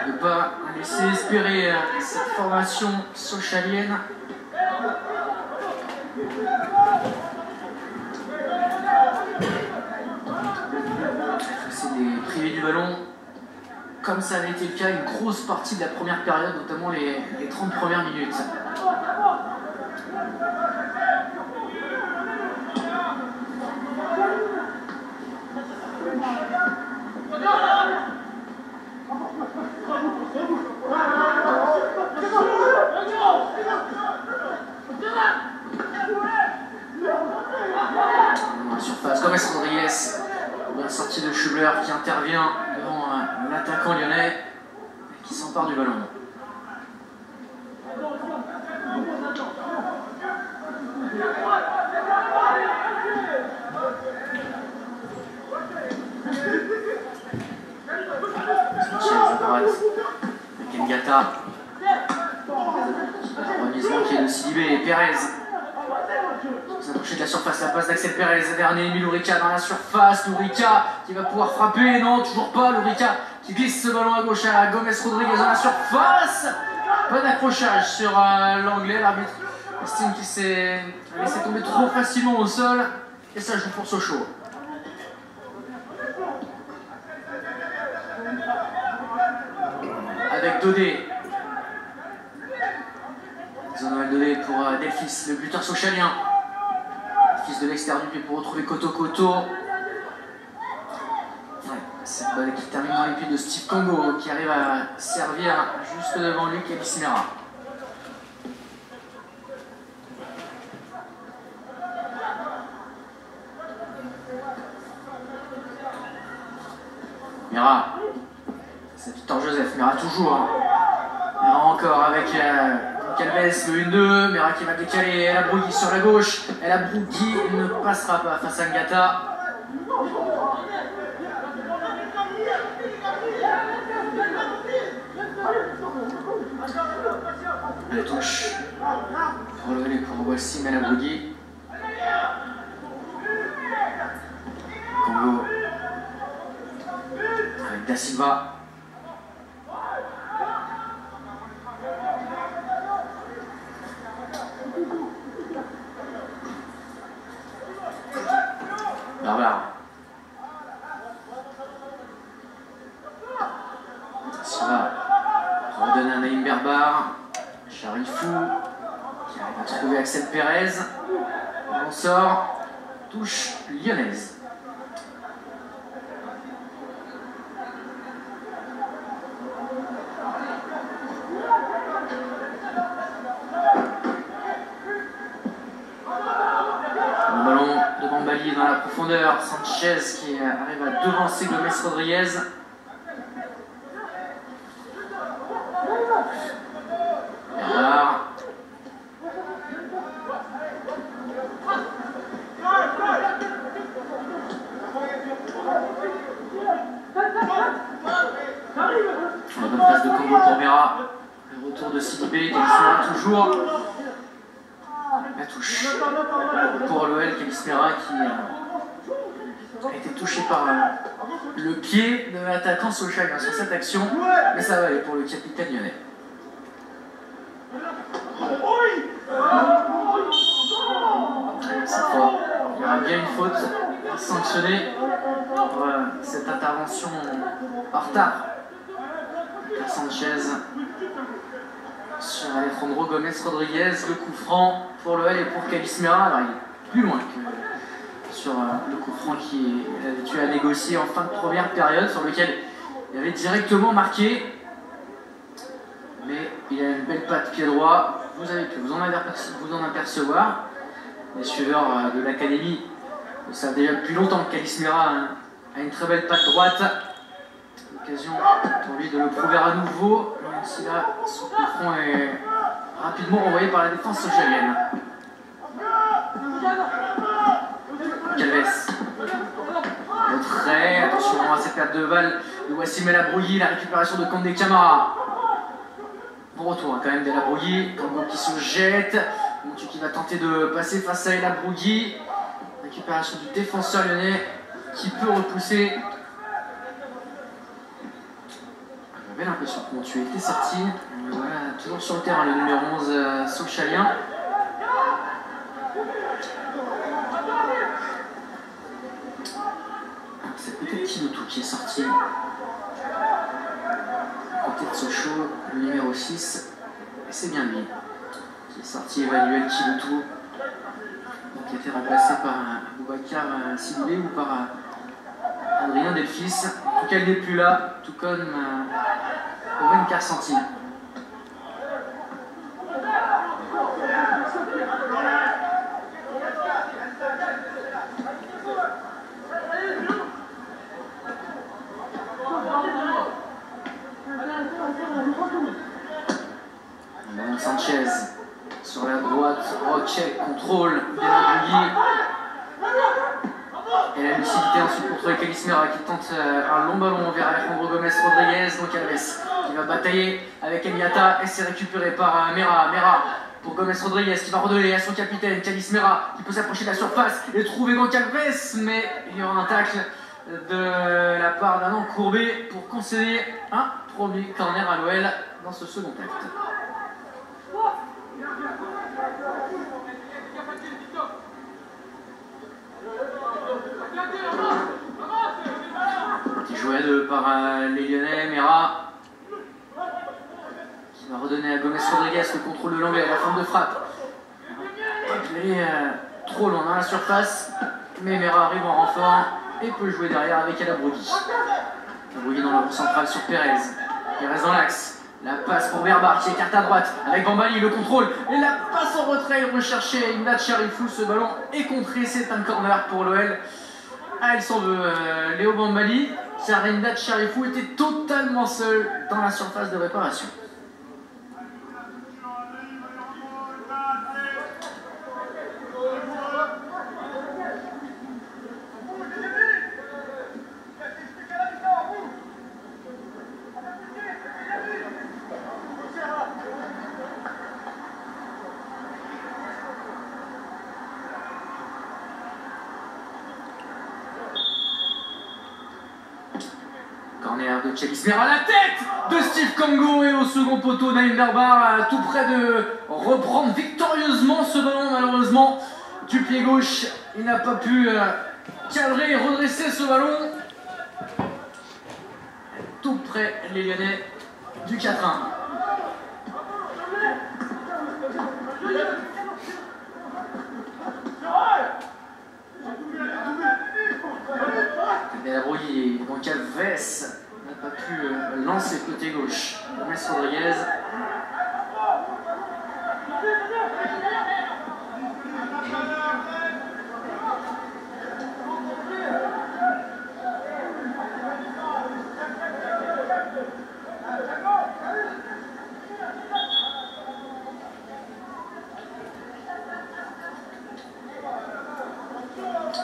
Ne pas laisser espérer cette formation sochalienne. C'est des privés du ballon, comme ça avait été le cas une grosse partie de la première période, notamment les 30 premières minutes. Dans la surface, Gomez Rodriguez, la sortie de Schubler qui intervient devant l'attaquant lyonnais et qui s'empare du ballon. Kengata, la remise manquée de Sidibé et Perez. S'approcher de la surface, la passe d'Axel Perez, dernier Lourica dans la surface, Lourica qui va pouvoir frapper, non toujours pas, Lourica qui glisse ce ballon à gauche à Gomez Rodriguez dans la surface, pas d'accrochage sur l'anglais, l'arbitre estime qu'il s'est laissé tomber trop facilement au sol et ça joue pour Sochaux. Avec Dodé. Zonoël Dodé pour Delphis, le buteur sochalien. Fils de l'extérieur du pied pour retrouver Koto. Cette balle qui termine dans les pieds de Steve Congo qui arrive à servir juste devant lui Kalis Mera. Mera, c'est Victor Joseph, Mera toujours. Mera encore avec Calves, le 1-2, Mera qui va décaler, El Abrougui sur la gauche. El Abrougui ne passera pas face à Ngata. La touche pour le pour Wassim El Abrougui. Congo avec Da Silva. Barbare. Da Silva redonne à Naïm Berbar. Charifou qui arrive à trouver Axel Perez. On sort. Touche lyonnaise. Le ballon de Bambali dans la profondeur. Sanchez qui arrive à devancer Gomez Rodriguez. Bernard. La bonne passe de Congo pour Mera. Le retour de Sidibé qui est toujours. La touche pour l'OL Kalis Mera qui a été touché par le pied de l'attaquant Solskjaer sur cette action. Mais ça va aller pour le capitaine lyonnais. Cette fois, il y aura bien une faute sanctionnée pour cette intervention en retard. Sanchez sur Alejandro Gomez Rodriguez, le coup franc pour le L et pour Kalis Mera. Alors il est plus loin que sur le coup franc qui avait tué à négocier en fin de première période, sur lequel il avait directement marqué. Mais il a une belle patte pied droit, vous avez pu vous en apercevoir. Les suiveurs de l'académie le savent déjà depuis longtemps que Kalis Mera a une très belle patte droite. L'occasion pour lui de le prouver à nouveau, même si là son coup franc est rapidement envoyé par la défense solskjaerienne. Calves. Le trait, attention à cette perte de balle de Wassim El Abrougui, la récupération de Kandé Camara. Bon retour quand même d'El Abrougui, Congo qui se jette, Montu qui va tenter de passer face à El Abrougui. Récupération du défenseur lyonnais qui peut repousser. J'avais l'impression que Montu était sorti. Voilà, toujours sur le terrain le numéro 11 solskjaerien. C'est peut-être Kiloutou qui est sorti. Côté de Sochaux, le numéro 6. Et c'est bien lui qui est sorti, Emmanuel Kiloutou, qui a été remplacé par Boubacar Sidibé ou par Adrien Delphis. En tout cas, il n'est plus là, tout comme Owen Carsanti. Sanchez sur la droite, Roche contrôle El Abrougui. Et la lucidité ensuite pour trouver Kalis Mera qui tente un long ballon vers Alejandro Gomez Rodriguez. Donc Alves qui va batailler avec Eliata et c'est récupéré par Mera. Mera pour Gomez Rodriguez qui va redonner à son capitaine Kalis Mera qui peut s'approcher de la surface et trouver Goncalves, mais il y aura un tacle de la part d'Adam Courbet pour concéder un premier corner à l'OL dans ce second acte. Petit joué à deux par les Lyonnais, Mera qui va redonner à Gomez Rodriguez le contrôle de l'anglais, la forme de frappe. Il est trop loin dans la surface, mais Mera arrive en renfort et peut jouer derrière avec El Abrougui. Brouillé dans le rond central sur Pérez. Pérez dans l'axe. La passe pour Berbar qui écarte à droite avec Bambali, le contrôle. Et la passe en retrait, il recherchait Imdad Cherifou. Ce ballon est contré, c'est un corner pour l'OL. Ah, il s'en veut, Léo Bambali, car Imdad Cherifou était totalement seul dans la surface de réparation. Corner de Chelismer à la tête de Steve Congo et au second poteau Naïm Berbar, tout près de reprendre victorieusement ce ballon. Malheureusement, du pied gauche, il n'a pas pu cadrer et redresser ce ballon. Tout près, les Lyonnais du 4-1. Delabrouille, donc Alves n'a pas pu lancer côté gauche. Gomez Rodriguez.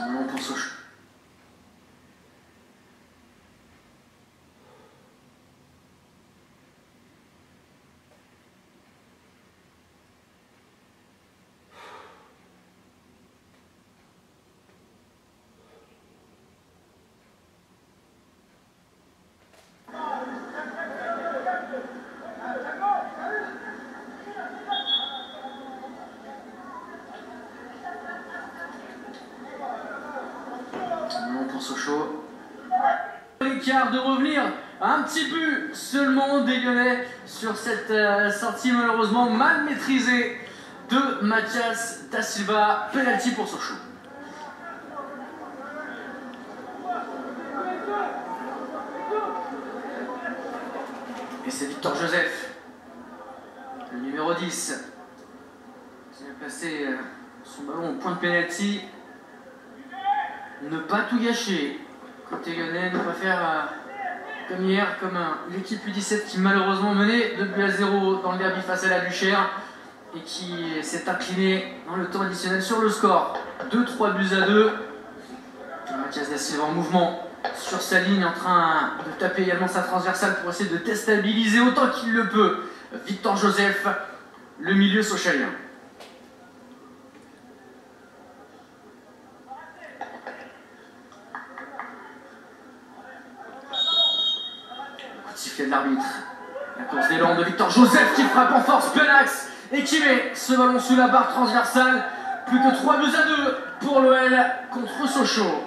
Non pour Sochaux. Pour Sochaux. L'écart de revenir un petit but seulement des Lyonnais sur cette sortie malheureusement mal maîtrisée de Mathias Da Silva. Penalty pour Sochaux. Et c'est Victor Joseph, le numéro 10, qui a placé son ballon au point de penalty. Ne pas tout gâcher, côté lyonnais, ne pas faire comme hier, comme l'équipe U17 qui malheureusement menait 2-0 dans le derby face à la Duchère et qui s'est incliné dans le temps additionnel sur le score 2-3-2. Mathias Da Silva en mouvement sur sa ligne, en train de taper également sa transversale pour essayer de déstabiliser autant qu'il le peut Victor Joseph, le milieu sochalien. Sifflet de l'arbitre. La course d'élan de Victor Joseph qui frappe en force plein axe et qui met ce ballon sous la barre transversale. Plus que 3-2 pour l'OL contre Sochaux.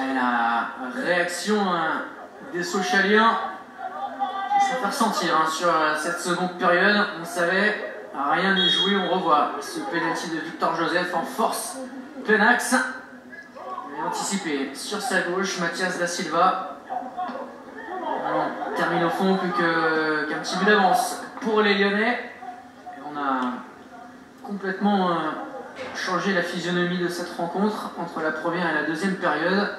Et la réaction des Sochaliens ça fait ressentir sur cette seconde période. On savait, rien n'est joué. On revoit ce penalty de Victor Joseph en force, plein axe. Et anticipé sur sa gauche, Mathias Da Silva. On termine au fond, plus qu'un petit but d'avance pour les Lyonnais. Et on a complètement changé la physionomie de cette rencontre entre la première et la deuxième période.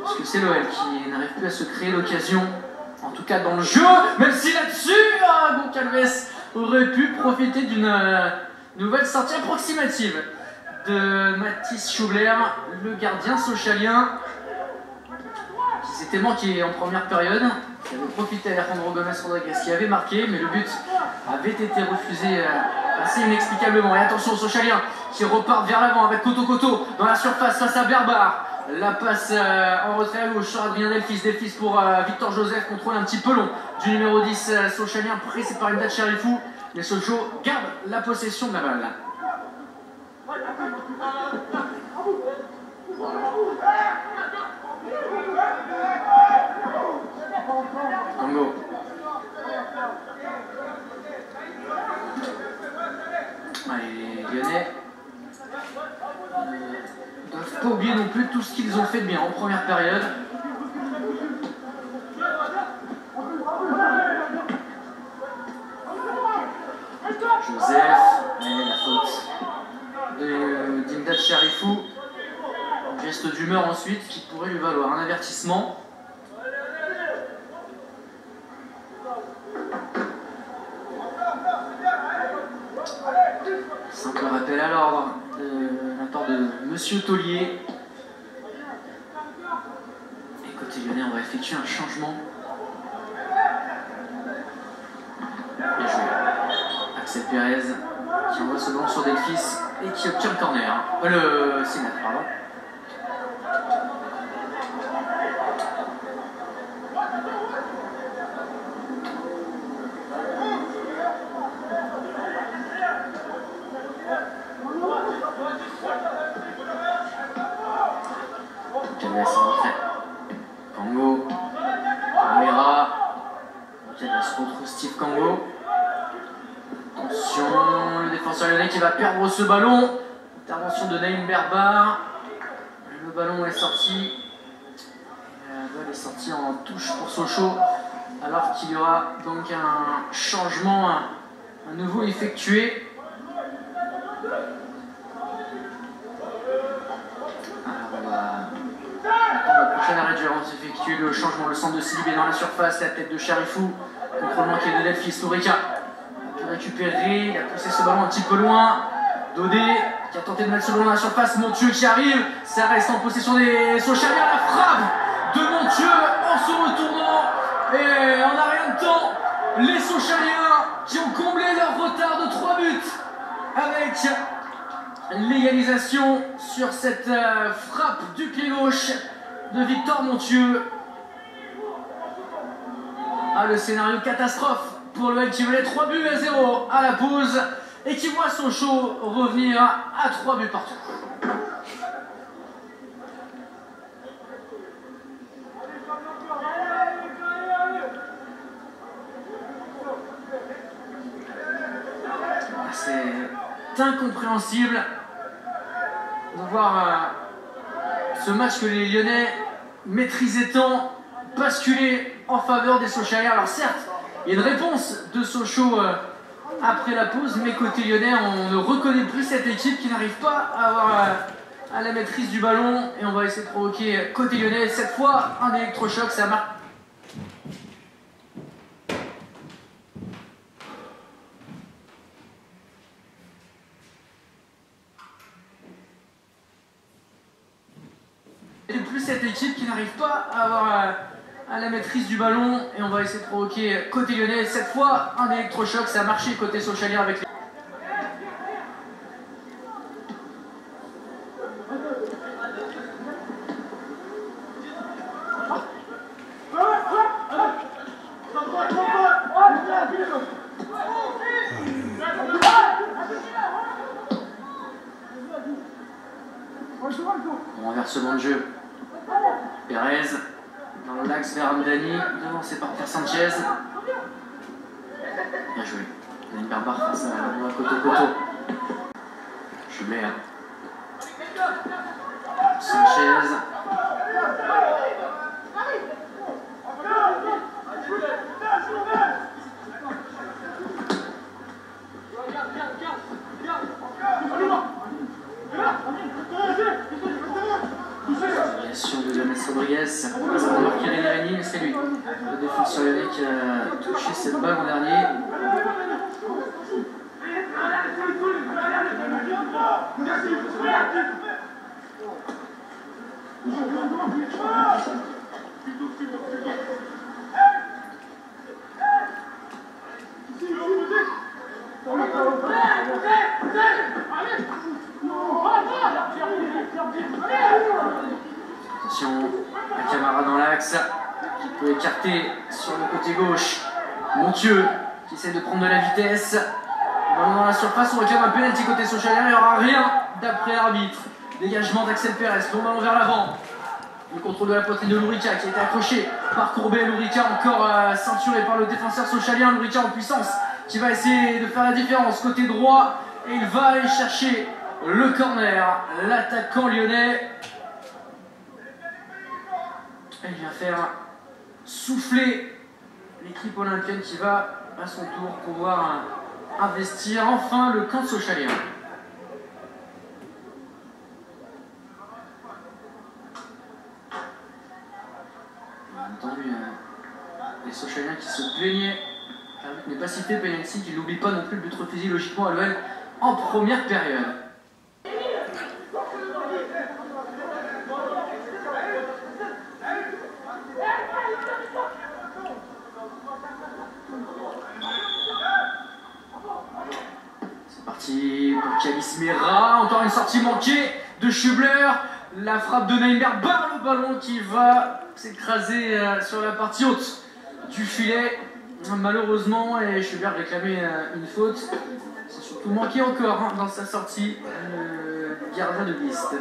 Parce que c'est l'OL qui n'arrive plus à se créer l'occasion. En tout cas dans le jeu, même si là-dessus, Goncalves aurait pu profiter d'une nouvelle sortie approximative de Mathis Schubler, le gardien sochalien, qui s'était manqué en première période, qui avait profité à Alejandro Gomez Rodriguez, qui avait marqué, mais le but avait été refusé assez inexplicablement. Et attention aux Sochaliens qui repartent vers l'avant avec Koto dans la surface face à Berbar. La passe en retrait à gauche sur Adrien Delphis. Delphis pour Victor Joseph, contrôle un petit peu long du numéro 10 sochalien, pressé par Imdad Cherifou. Les Sochaux gardent la possession de la balle. Congo. Allez, les Lyonnais ne doivent pas oublier non plus tout ce qu'ils ont fait de bien en première période. Joseph, et la faute de Dimdad Cherifou. Geste d'humeur ensuite qui pourrait lui valoir un avertissement. Simple rappel à l'ordre de la part de Monsieur Taulier. Et côté lyonnais, on va effectuer un changement. Bien joué. Axel Pérez qui envoie ce ballon sur Delphis et qui obtient le corner. Le Sénat, pardon. Calves en retrait. Kango. Camera. Calves retrouve Steve Kango. Attention, le défenseur lyonnais qui va perdre ce ballon. Intervention de Naïm Berbar. Le ballon est sorti. La balle est sortie en touche pour Sochaux. Alors qu'il y aura donc un changement à nouveau effectué. Le prochain arrêt de jeu, on s'effectue le changement, le centre de Silibé dans la surface, la tête de Cherifou, contrôle manqué de Delphis. Lourica a pu récupérer, il a poussé ce ballon un petit peu loin. Dodé qui a tenté de mettre ce ballon dans la surface, Montieu qui arrive, ça reste en possession des Sochaliens, la frappe de Montieu en se retournant et en un rien de temps, les Sochaliens qui ont comblé leur retard de 3 buts avec l'égalisation sur cette frappe du pied gauche de Victor Montieu. Ah, le scénario catastrophe pour l'OL qui menait 3 buts à 0 à la pause et qui voit Sochaux revenir à 3 buts partout. C'est incompréhensible de voir ce match que les Lyonnais maîtrisaient tant basculer en faveur des Sochaliens. Alors certes, il y a une réponse de Sochaux après la pause, mais côté lyonnais, on ne reconnaît plus cette équipe qui n'arrive pas à avoir à la maîtrise du ballon. Et on va essayer de provoquer côté lyonnais, cette fois un électrochoc, ça marque. Et plus cette équipe qui n'arrive pas à avoir à la maîtrise du ballon et on va essayer de provoquer côté lyonnais, cette fois un électrochoc, ça a marché côté Sochalien avec les... Bon renversement de jeu. Pérez dans l'axe vers Amdani, devancé par Pierre Sanchez. Bien joué. Il y a une Berbar face à Coto. Jumet. Sanchez. Sur de Jonas Rodriguez, ça passe pour marquer Rémi, mais c'est lui, le défenseur lyonnais qui a touché cette balle en dernier. Attention, la Camara dans l'axe, qui peut écarter sur le côté gauche. Montieu qui essaie de prendre de la vitesse. Ballon dans la surface, on réclame un penalty côté Sochalien, il n'y aura rien d'après l'arbitre. Dégagement d'Axel Pérez, long ballon vers l'avant. Le contrôle de la poitrine de Lourica qui a été accroché par Courbet. Lourica encore ceinturé par le défenseur Sochalien. Lourica en puissance qui va essayer de faire la différence côté droit Et il va aller chercher le corner, l'attaquant lyonnais. Et il vient faire souffler l'équipe olympienne qui va à son tour pouvoir investir enfin le camp socialien. On a entendu les socialiens qui se plaignaient. L'arbitre n'est pas cité, penalty, qui n'oublie pas non plus le but refusé logiquement à l'OL en première période. C'est parti pour Calis Mera, encore une sortie manquée de Schubler. La frappe de Neymar barre le ballon qui va s'écraser sur la partie haute du filet. Malheureusement, et Schubert réclamait une faute. C'est surtout manqué encore dans sa sortie, le gardien de liste.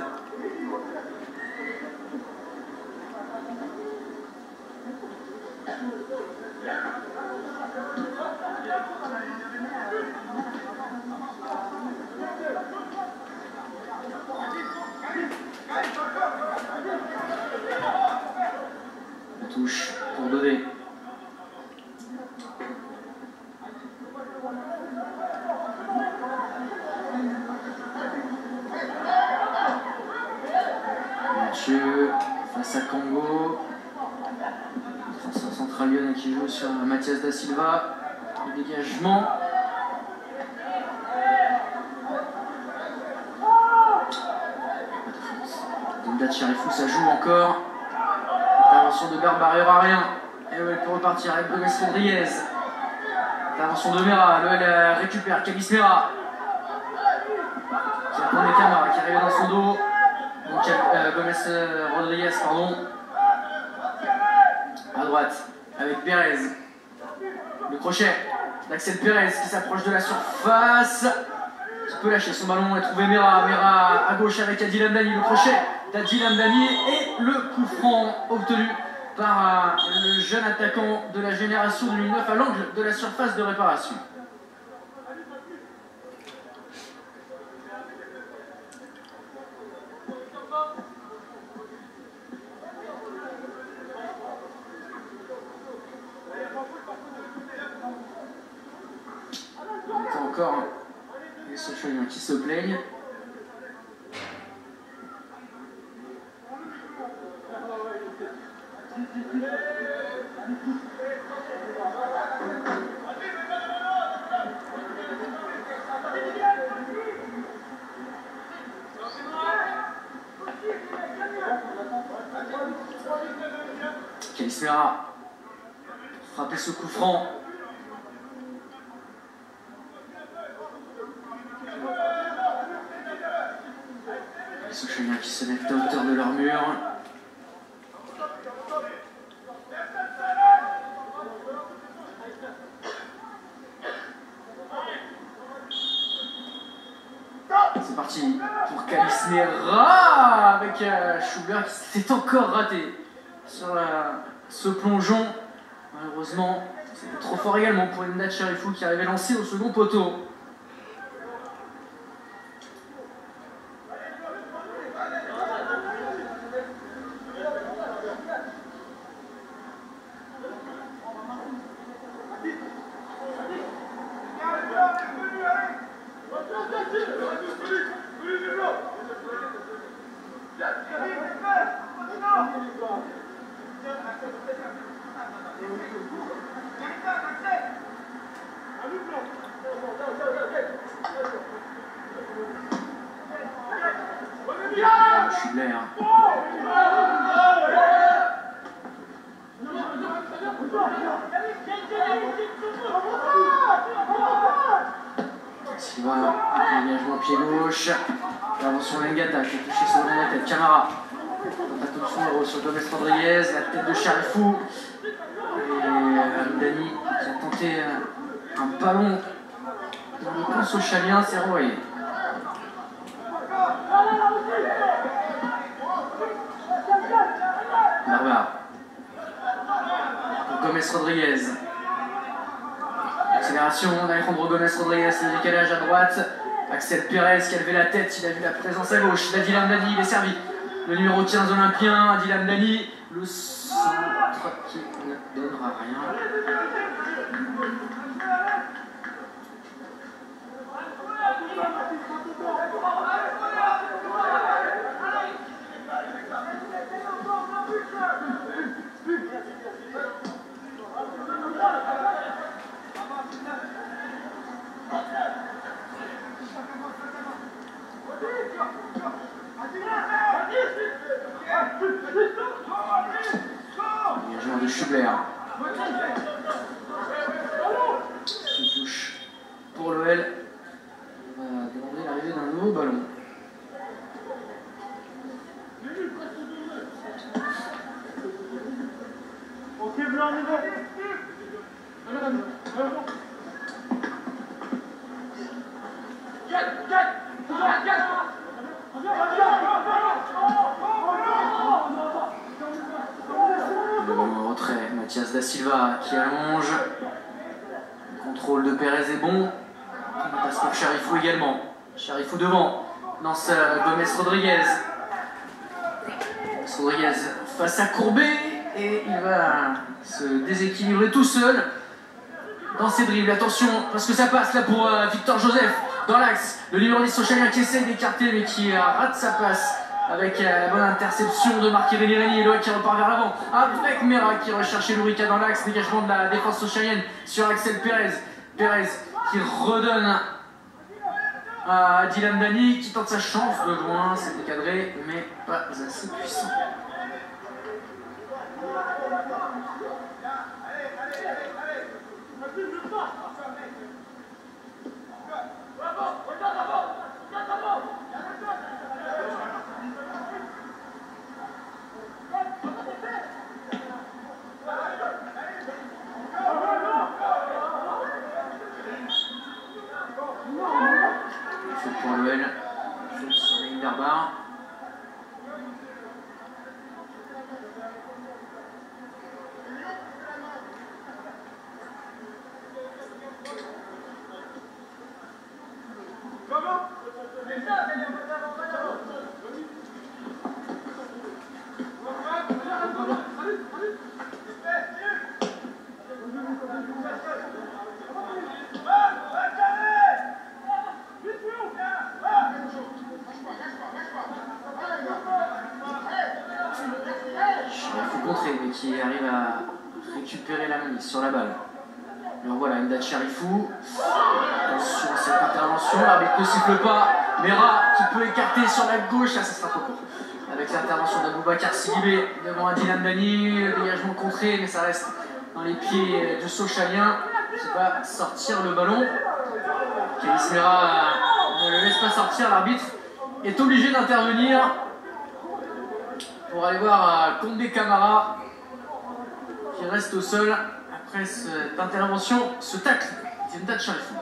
La touche pour Dodé. Mathieu face à Kango. Défenseur central lyonnais qui joue sur Mathias Da Silva. Le dégagement. Demda Chirifou, ça joue encore. Intervention de Berbarrière à rien. Et ouais, pour repartir avec Gomez Rodriguez. Intervention de Mera. L'OL récupère Calis Mera. Qui attendait Camara, qui arrivait dans son dos. Donc Gomez Rodriguez, pardon. À droite, avec Pérez. Le crochet d'Axel Pérez qui s'approche de la surface. Qui peut lâcher son ballon et trouver Mera. Mera à gauche avec Adil Amdani. Le crochet d'Adil Amdani et le coup franc obtenu par le jeune attaquant de la génération 2009 à l'angle de la surface de réparation. Encore les socialiens qui se plaignent. Calis Mera pour frapper ce coup franc. Les socialiens qui se mettent à hauteur de leur mur. C'est parti pour Calis Mera avec Schubert qui s'est encore raté sur ce plongeon. Malheureusement, c'était trop fort également pour Demda Chirifou qui arrivait lancé au second poteau. Schubler. Silva, dégagement pied gauche. Intervention Lengata qui a touché sur la tête. Camara. Attention sur Gomez Rodriguez, la tête de Chirifou. Et Dani qui a tenté un ballon dans le camp socialien, c'est renvoyé. Barba. Gomez Rodriguez. Accélération d'Alejandro Gomez Rodriguez, le décalage à droite. Axel Perez qui a levé la tête, il a vu la présence à gauche d'Adil Hamdani, il est servi. Le numéro 15 olympien, Adil Hamdani, le centre qui ne donnera rien. Le joueur de Schubler. Une touche pour l'OL. On va demander l'arrivée d'un nouveau ballon. Le retrait, Mathias Da Silva qui allonge. Le contrôle de Perez est bon. Il passe pour Cherifou également. Cherifou devant. Lance Gomez Rodriguez. Rodriguez face à Courbet et il va se déséquilibrer tout seul dans ses dribbles. Attention parce que ça passe là pour Victor Joseph dans l'axe. Le numéro 10 Sochalien qui essaye d'écarter mais qui rate sa passe avec la bonne interception de Marc-Irène Ireni et l'OL qui repart vers l'avant avec Mera qui recherchait Lourica dans l'axe. Dégagement de la défense sochalienne sur Axel Perez. Perez qui redonne à Adil Hamdani qui tente sa chance de loin, c'était cadré mais pas assez puissant. Pour l'OL, sur la ligne d'Arbar. Mais qui arrive à récupérer la main sur la balle. Alors voilà, Imdad Cherifou. Attention à cette intervention, l'arbitre ne siffle pas. Mera qui peut écarter sur la gauche, là ça sera trop court. Avec l'intervention d'Aboubacar Sidibé devant Adil Hamdani, dégagement contré, mais ça reste dans les pieds de Sochalien qui va sortir le ballon. Kélis Mera ne le laisse pas sortir, l'arbitre est obligé d'intervenir pour aller voir Condé Camara qui reste au sol après cette intervention, ce tacle d'Imdad Cherifou.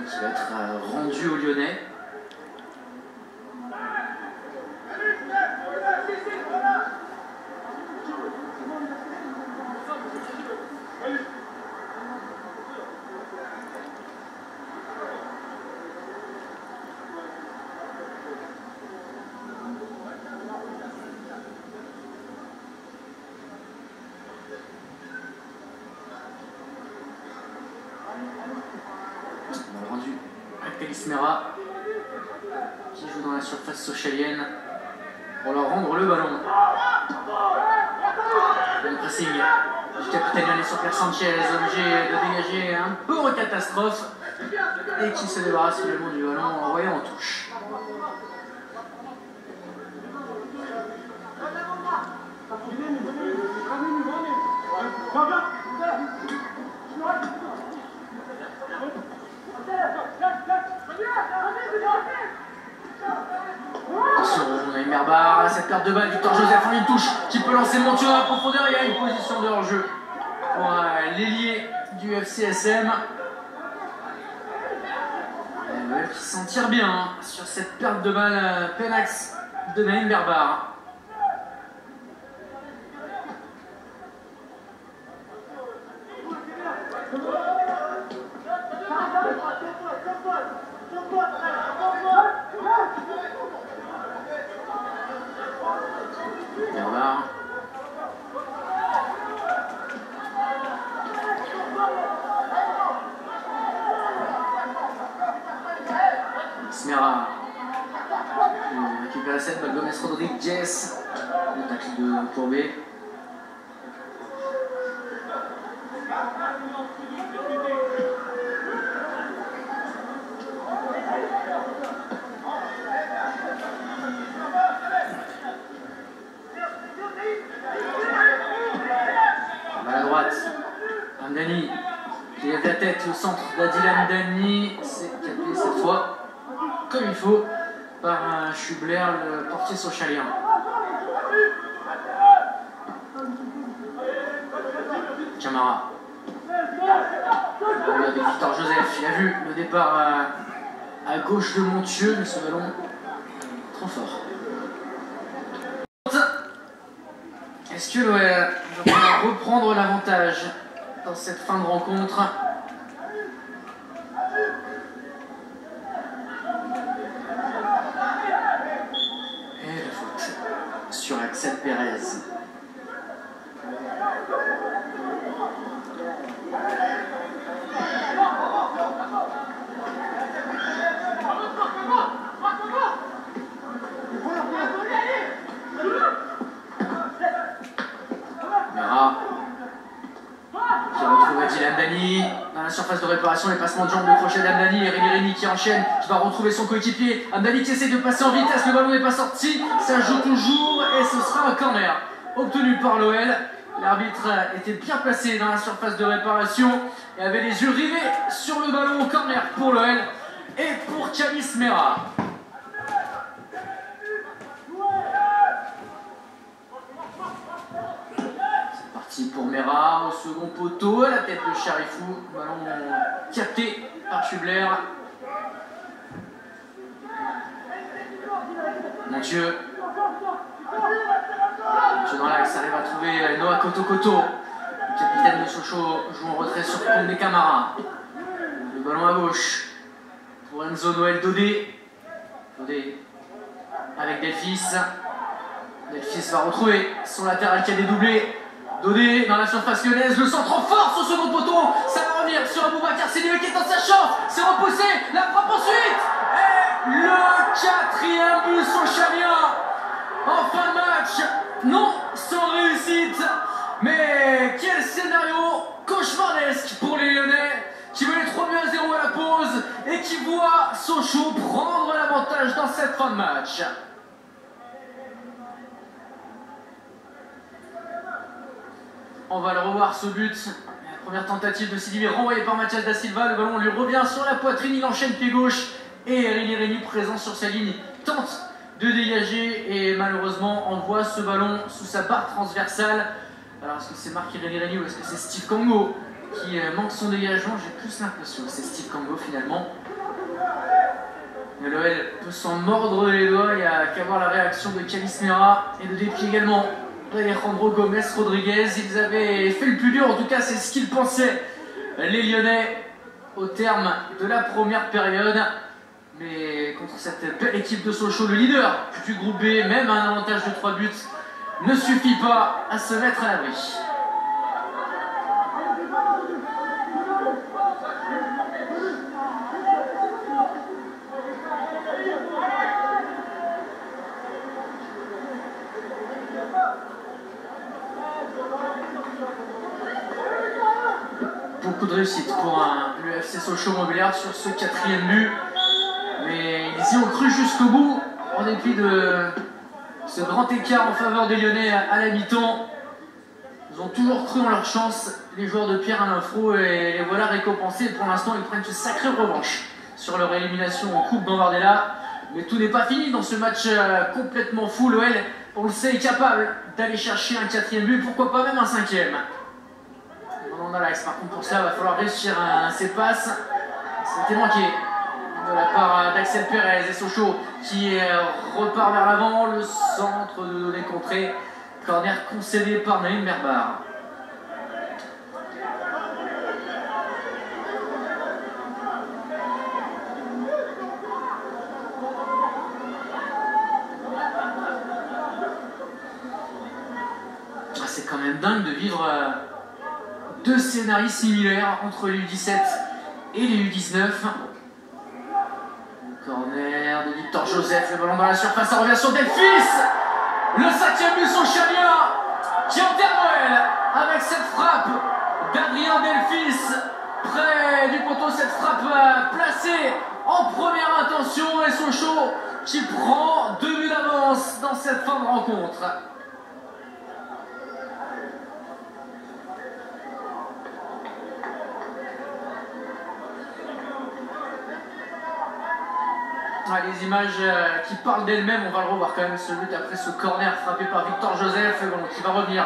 Qui va être rendu aux Lyonnais. Rendu à Kélis Mera qui joue dans la surface sochalienne pour leur rendre le ballon. Le pressing du capitaine lyonnais sur Pierre Sanchez, obligé de dégager un peu en catastrophe et qui se débarrasse finalement du ballon en envoyant en touche. perte de balle, Victor Joseph en une touche qui peut lancer le Montieu dans la profondeur. Il y a une position de hors-jeu pour l'ailier du FCSM. L'OL qui s'en tire bien hein, sur cette perte de balle Penax de Naïm Berbar. Berbar. Smera récupère cette balle, Gomez Rodriguez, le tacle de Courbet. Balle à droite, Amdani qui lève la tête au centre d'Adil Amdani, c'est capé cette fois comme il faut par Schubler, le portier socialien. Camara. Avec Victor Joseph, il a vu le départ à gauche de Montieu, mais ce ballon trop fort. Est-ce que l'OL va pouvoir reprendre l'avantage dans cette fin de rencontre? Et la faute sur Axel Pérez. Qui retrouve Adil Amdani dans la surface de réparation, les passements de jambes, le crochet d'Amdani et Rémi qui enchaîne, qui va retrouver son coéquipier. Amdani qui essaie de passer en vitesse, le ballon n'est pas sorti, ça joue toujours et ce sera un corner obtenu par l'OL. L'arbitre était bien placé dans la surface de réparation et avait les yeux rivés sur le ballon au corner pour l'OL et pour Calis Mera. Pour Mera, au second poteau, à la tête de Charifou, ballon capté par Schubler. Montieu dans l'axe, arrive à trouver Noah Koto, le capitaine de Sochaux, joue en retrait sur Condé Camara. Le ballon à gauche pour Enzo Noël Dodé. Dodé avec Delphis. Delphis va retrouver son latéral qui a dédoublé. Dodé dans la surface lyonnaise, le centre en force au second poteau, ça va revenir sur Aboubacar Sédimé qui est dans sa chance, c'est repoussé, la frappe ensuite, et le quatrième but socialien en fin de match, non sans réussite, mais quel scénario cauchemardesque pour les Lyonnais qui menaient 3-0 à la pause et qui voient Sochaux prendre l'avantage dans cette fin de match. On va le revoir ce but, la première tentative de Sidibé renvoyée par Mathias Da Silva, le ballon lui revient sur la poitrine, il enchaîne pied gauche et Rémi présent sur sa ligne tente de dégager et malheureusement envoie ce ballon sous sa barre transversale. Alors est-ce que c'est Marc Rémi ou est-ce que c'est Steve Congo qui manque son dégagement? J'ai plus l'impression que c'est Steve Congo finalement. L'OL peut s'en mordre les doigts, il n'y a qu'à voir la réaction de Calis Mera et de Dépli également. Alejandro Gomez Rodriguez, ils avaient fait le plus dur, en tout cas c'est ce qu'ils pensaient les Lyonnais au terme de la première période. Mais contre cette belle équipe de Sochaux, le leader du groupe B, même un avantage de 3 buts, ne suffit pas à se mettre à l'abri. Beaucoup de réussite pour le FC Sochaux Montbéliard sur ce quatrième but. Mais ils y ont cru jusqu'au bout, en dépit de ce grand écart en faveur des Lyonnais à la mi-temps. Ils ont toujours cru en leur chance, les joueurs de Pierre-Alain Fro, et les voilà récompensés. Pour l'instant, ils prennent une sacrée revanche sur leur élimination en Coupe Gambardella. Mais tout n'est pas fini dans ce match complètement fou. L'OL on le sait, est capable d'aller chercher un 4e but, pourquoi pas même un 5e. On a l'axe, par contre pour ça, il va falloir réussir ses passes. C'était manqué de la part d'Axel Perez et Sochaux qui repart vers l'avant, le centre de les contrées. Corner concédé par Naïm Merbar. C'est quand même dingue de vivre deux scénarios similaires entre les U17 et les U19. Corner de Victor Joseph, le ballon dans la surface, ça revient sur Delphis. Le 5e but Sochaliens qui enterre Noël avec cette frappe d'Adrien Delphis près du poteau, cette frappe placée en première intention et Sochaux qui prend 2 buts d'avance dans cette fin de rencontre. Les images qui parlent d'elles-mêmes, on va le revoir quand même ce but après ce corner frappé par Victor Joseph qui va revenir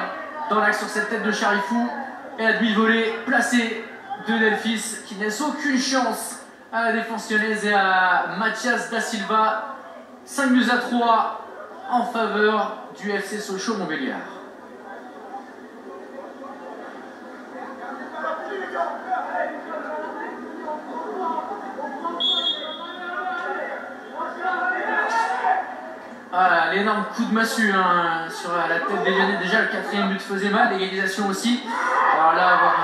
dans l'axe sur cette tête de Charifou et la demi-volée placée de Delphis qui ne laisse aucune chance à la défense lyonnaise et à Mathias Da Silva. 5 buts à 3 en faveur du FC Sochaux Montbéliard. Ah, l'énorme coup de massue sur la tête des Lyonnais. Déjà, le 4e but faisait mal, l'égalisation aussi. Alors là, avoir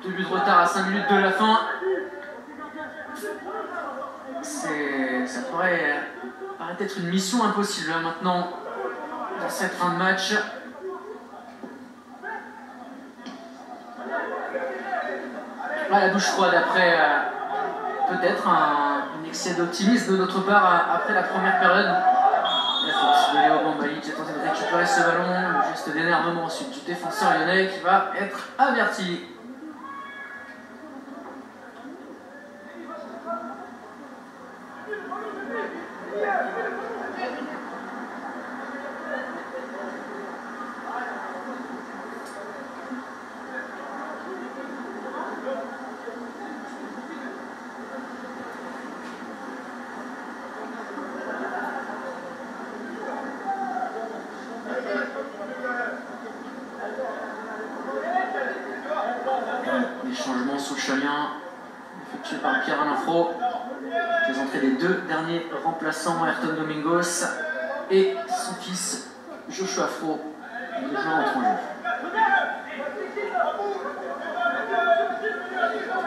2 buts de retard à 5 minutes de la fin, ça pourrait paraître être une mission impossible maintenant dans cette fin de match. Là, la douche froide après peut-être un excès d'optimisme de notre part après la première période. La force de Léo Bambali qui a tenté de récupérer ce ballon, le geste d'énervement ensuite du défenseur lyonnais qui va être averti. Les changements sochaliens effectués par Pierre-Alain Fro. Les entrées des 2 derniers remplaçants, Ayrton Domingos et son fils Joshua Fro, les joueurs entrent en jeu.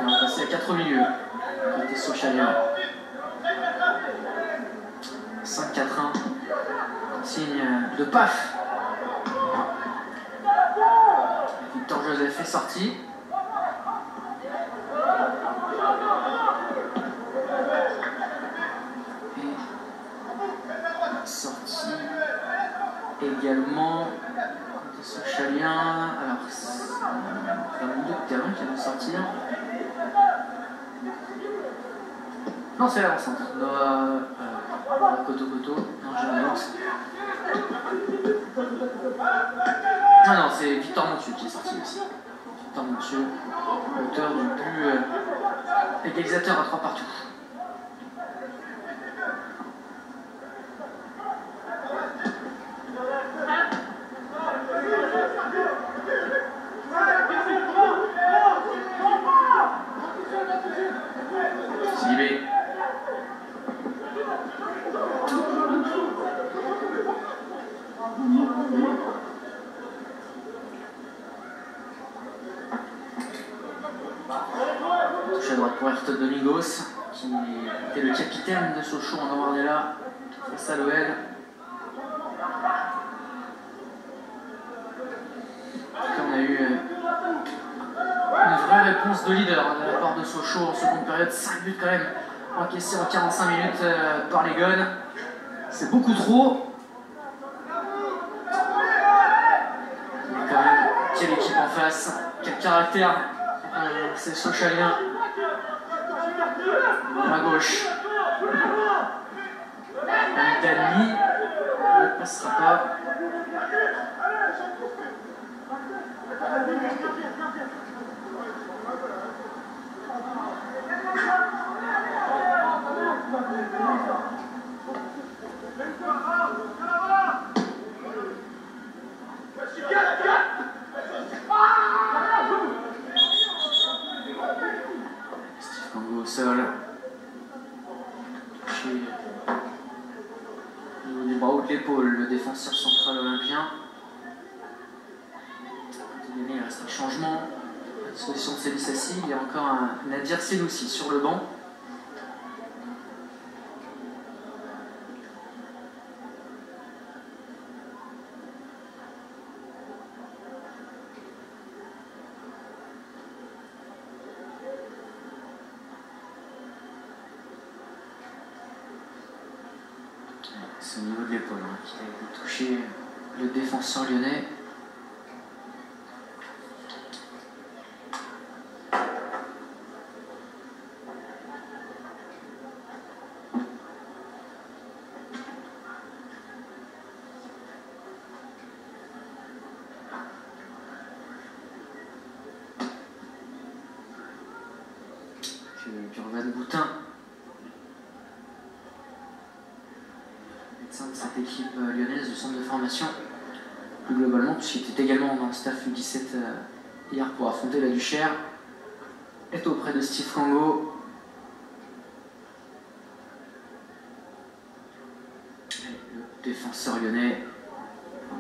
On va passer à 4 milieux, côté sochalien. 5-4-1, signe de paf. Victor Joseph est sorti. Sorti également côté sochalien. Alors c'est un milieu de terrain qui va sortir. Non, c'est l'avant-centre. Coto. Non, j'ai l'avance. Non, c'est Victor Montieu qui est sorti aussi. Victor Montieu, auteur du but égalisateur à 3 partout. Sidibé. Touche à droite pour Ayrton Domingos, qui était le capitaine de Sochaux en Awardella face à l'OL. On a eu une vraie réponse de leader de la part de Sochaux en seconde période. 5 buts quand même encaissés en 45 minutes par les Gones. C'est beaucoup trop. Mais quand même, quelle équipe en face, quel caractère. C'est Sochalien. À gauche. Dani ne passera pas. Steve Kango au sol. Au niveau du bras ou de l'épaule, le défenseur central olympien. Il reste un changement à disposition de Selisassi. Il y a encore un Nadir Senoussi sur le banc. C'est au niveau de l'épaule qui a été touché le défenseur lyonnais. Jordan Boutin, médecin de cette équipe lyonnaise du centre de formation, plus globalement, puisqu'il était également dans le staff U17 hier pour affronter la Duchère, est auprès de Steve Kango. Le défenseur lyonnais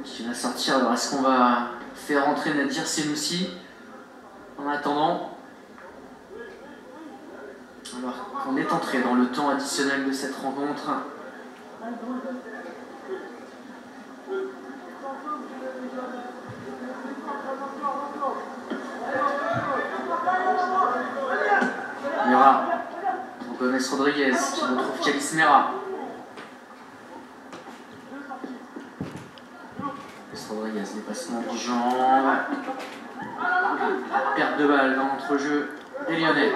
qui vient sortir. Alors est-ce qu'on va faire entrer Nadir Senoussi en attendant? Alors qu'on est entré dans le temps additionnel de cette rencontre. Mera, on connaît Rodriguez qui retrouve Calis Mera. Rodriguez, dépassement du jambe. Perte de balle dans l'entrejeu des Lyonnais.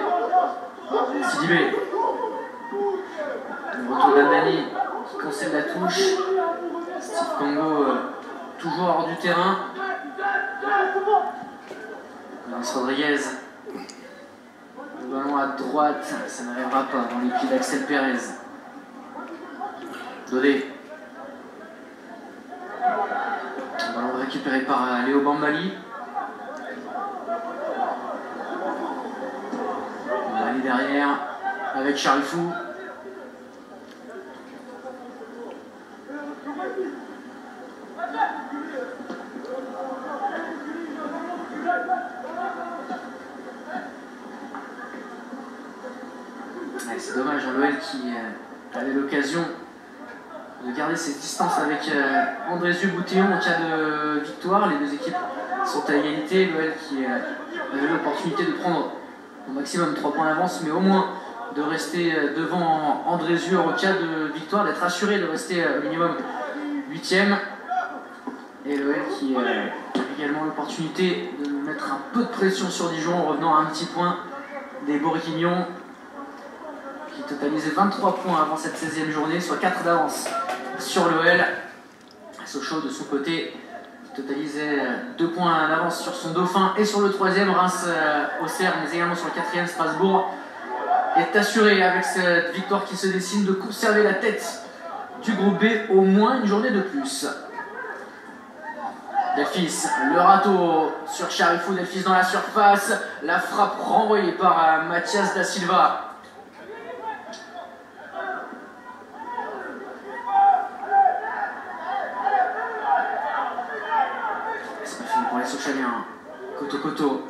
Sidibé. Le retour d'Andani qui concède la touche. Steve Kango toujours hors du terrain. Rodriguez. Le ballon à droite, ça n'arrivera pas dans les pieds d'Axel Perez. Dodé. Le ballon récupéré par Léo Bambali. Bambali derrière avec Charifou. C'est dommage, l'OL qui avait l'occasion de garder ses distances avec Andrézieux-Boutillon en cas de victoire. Les deux équipes sont à égalité. L'OL qui avait l'opportunité de prendre au maximum 3 points d'avance, mais au moins de rester devant Andrézieux en cas de victoire, d'être assuré de rester au minimum 8e. Et l'OL qui a également l'opportunité de mettre un peu de pression sur Dijon en revenant à un petit point des Bourguignons, qui totalisait 23 points avant cette 16e journée, soit 4 d'avance sur l'OL. Sochaux de son côté qui totalisait 2 points d'avance sur son dauphin et sur le 3e, Reims-Auxerre, mais également sur le 4e, Strasbourg, est assuré avec cette victoire qui se dessine de conserver la tête du groupe B au moins une journée de plus. Delphis, le râteau sur Charifou, Delphis dans la surface, la frappe renvoyée par Mathias Da Silva. C'est pas fini pour les Sochaliens. Koto.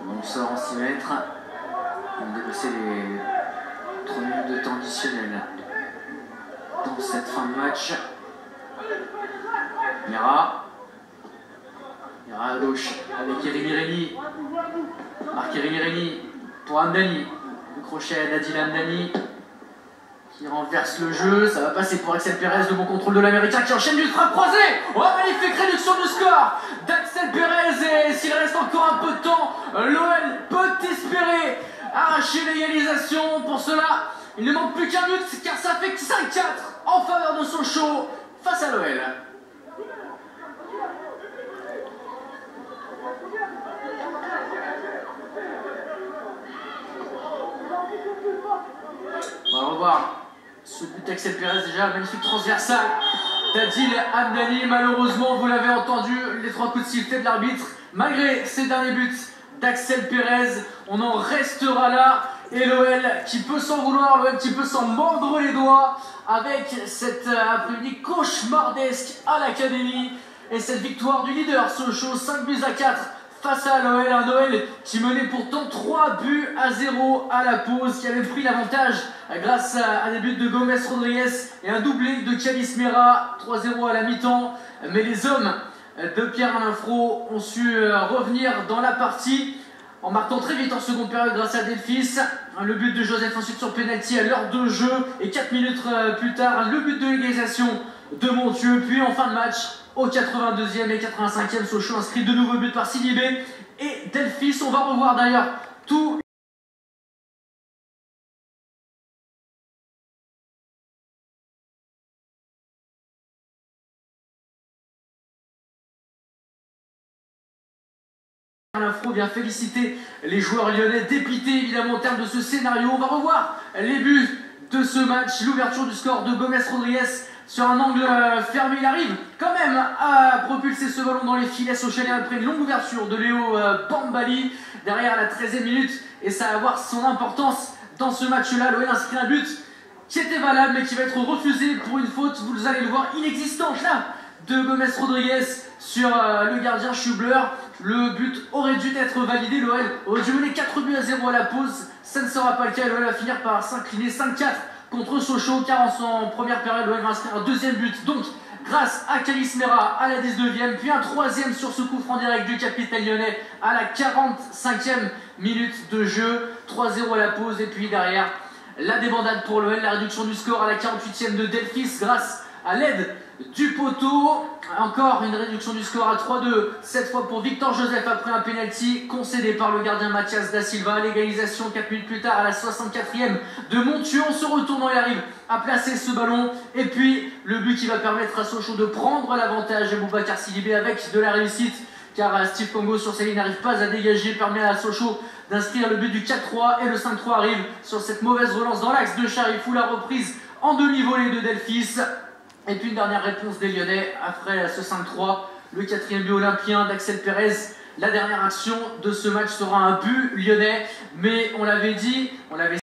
On sort en 6 mètres. On a dépassé les 3 minutes de temps additionnel dans cette fin de match. Mera à gauche avec Kérémy Rémy. Marc Kérémy Rémy pour Amdani. Le crochet d'Adil Amdani qui renverse le jeu. Ça va passer pour Axel Perez. Le bon contrôle de l'Américain qui enchaîne une frappe croisée. Oh, magnifique réduction du score d'Axel Perez. Et s'il reste encore un peu de temps L'OL peut espérer arracher l'égalisation. Pour cela, il ne manque plus qu'un but car ça fait 5-4 en faveur de Sochaux face à l'OL. On va revoir ce but d'Axel Pérez, déjà magnifique transversal d'Adil Hamdani. Malheureusement, vous l'avez entendu, les 3 coups de sifflet de l'arbitre. Malgré ces derniers buts d'Axel Pérez, on en restera là. Et l'OL qui peut s'en vouloir, l'OL qui peut s'en mordre les doigts avec cet après-midi cauchemardesque à l'académie. Et cette victoire du leader Sochaux, 5-4 face à l'OL. Un OL qui menait pourtant 3-0 à la pause, qui avait pris l'avantage grâce à des buts de Gomes Rodriguez et un doublé de Kalis Mera, 3-0 à la mi-temps. Mais les hommes de Pierre-Alain Fro ont su revenir dans la partie en marquant très vite en seconde période grâce à Delphis. Le but de Joseph ensuite sur penalty à l'heure de jeu. Et 4 minutes plus tard, le but de l'égalisation de Montieu. Puis en fin de match, au 82e et 85e, Sochaux inscrit de nouveaux buts par Sidibé et Delphis. On va revoir d'ailleurs tout. L'info vient féliciter les joueurs lyonnais, dépités évidemment en termes de ce scénario. On va revoir les buts de ce match. L'ouverture du score de Gomes Rodriguez sur un angle fermé. Il arrive quand même à propulser ce ballon dans les filets sochalais après une longue ouverture de Léo Bambali derrière la 13e minute. Et ça va avoir son importance dans ce match-là. L'OL inscrit un but qui était valable mais qui va être refusé pour une faute, vous allez le voir, inexistante là, de Gomes Rodriguez sur le gardien Schubler. Le but aurait dû être validé, l'OL aurait dû mener 4-0 à la pause. Ça ne sera pas le cas, l'OL va finir par s'incliner 5-4 contre Sochaux, car en première période, l'OL va inscrire un deuxième but, donc grâce à Kalis Mera à la 19e, puis un troisième sur ce coup franc direct du capitaine lyonnais à la 45e minute de jeu, 3-0 à la pause, et puis derrière, la débandade pour l'OL, la réduction du score à la 48e de Delphis grâce à l'aide du poteau. Encore une réduction du score à 3-2, cette fois pour Victor Joseph après un penalty concédé par le gardien Mathias Da Silva. L'égalisation 4 minutes plus tard à la 64e de Montieu. On se retourne, il arrive à placer ce ballon. Et puis le but qui va permettre à Sochaux de prendre l'avantage. Boubacar Sidibé avec de la réussite, car Steve Congo sur ses lignes n'arrive pas à dégager, permet à Sochaux d'inscrire le but du 4-3 et le 5-3 arrive sur cette mauvaise relance dans l'axe de Charifou. La reprise en demi-volée de Delphis. Et puis une dernière réponse des Lyonnais après ce 5-3, le 4e but olympien d'Axel Pérez. La dernière action de ce match sera un but lyonnais, mais on l'avait dit,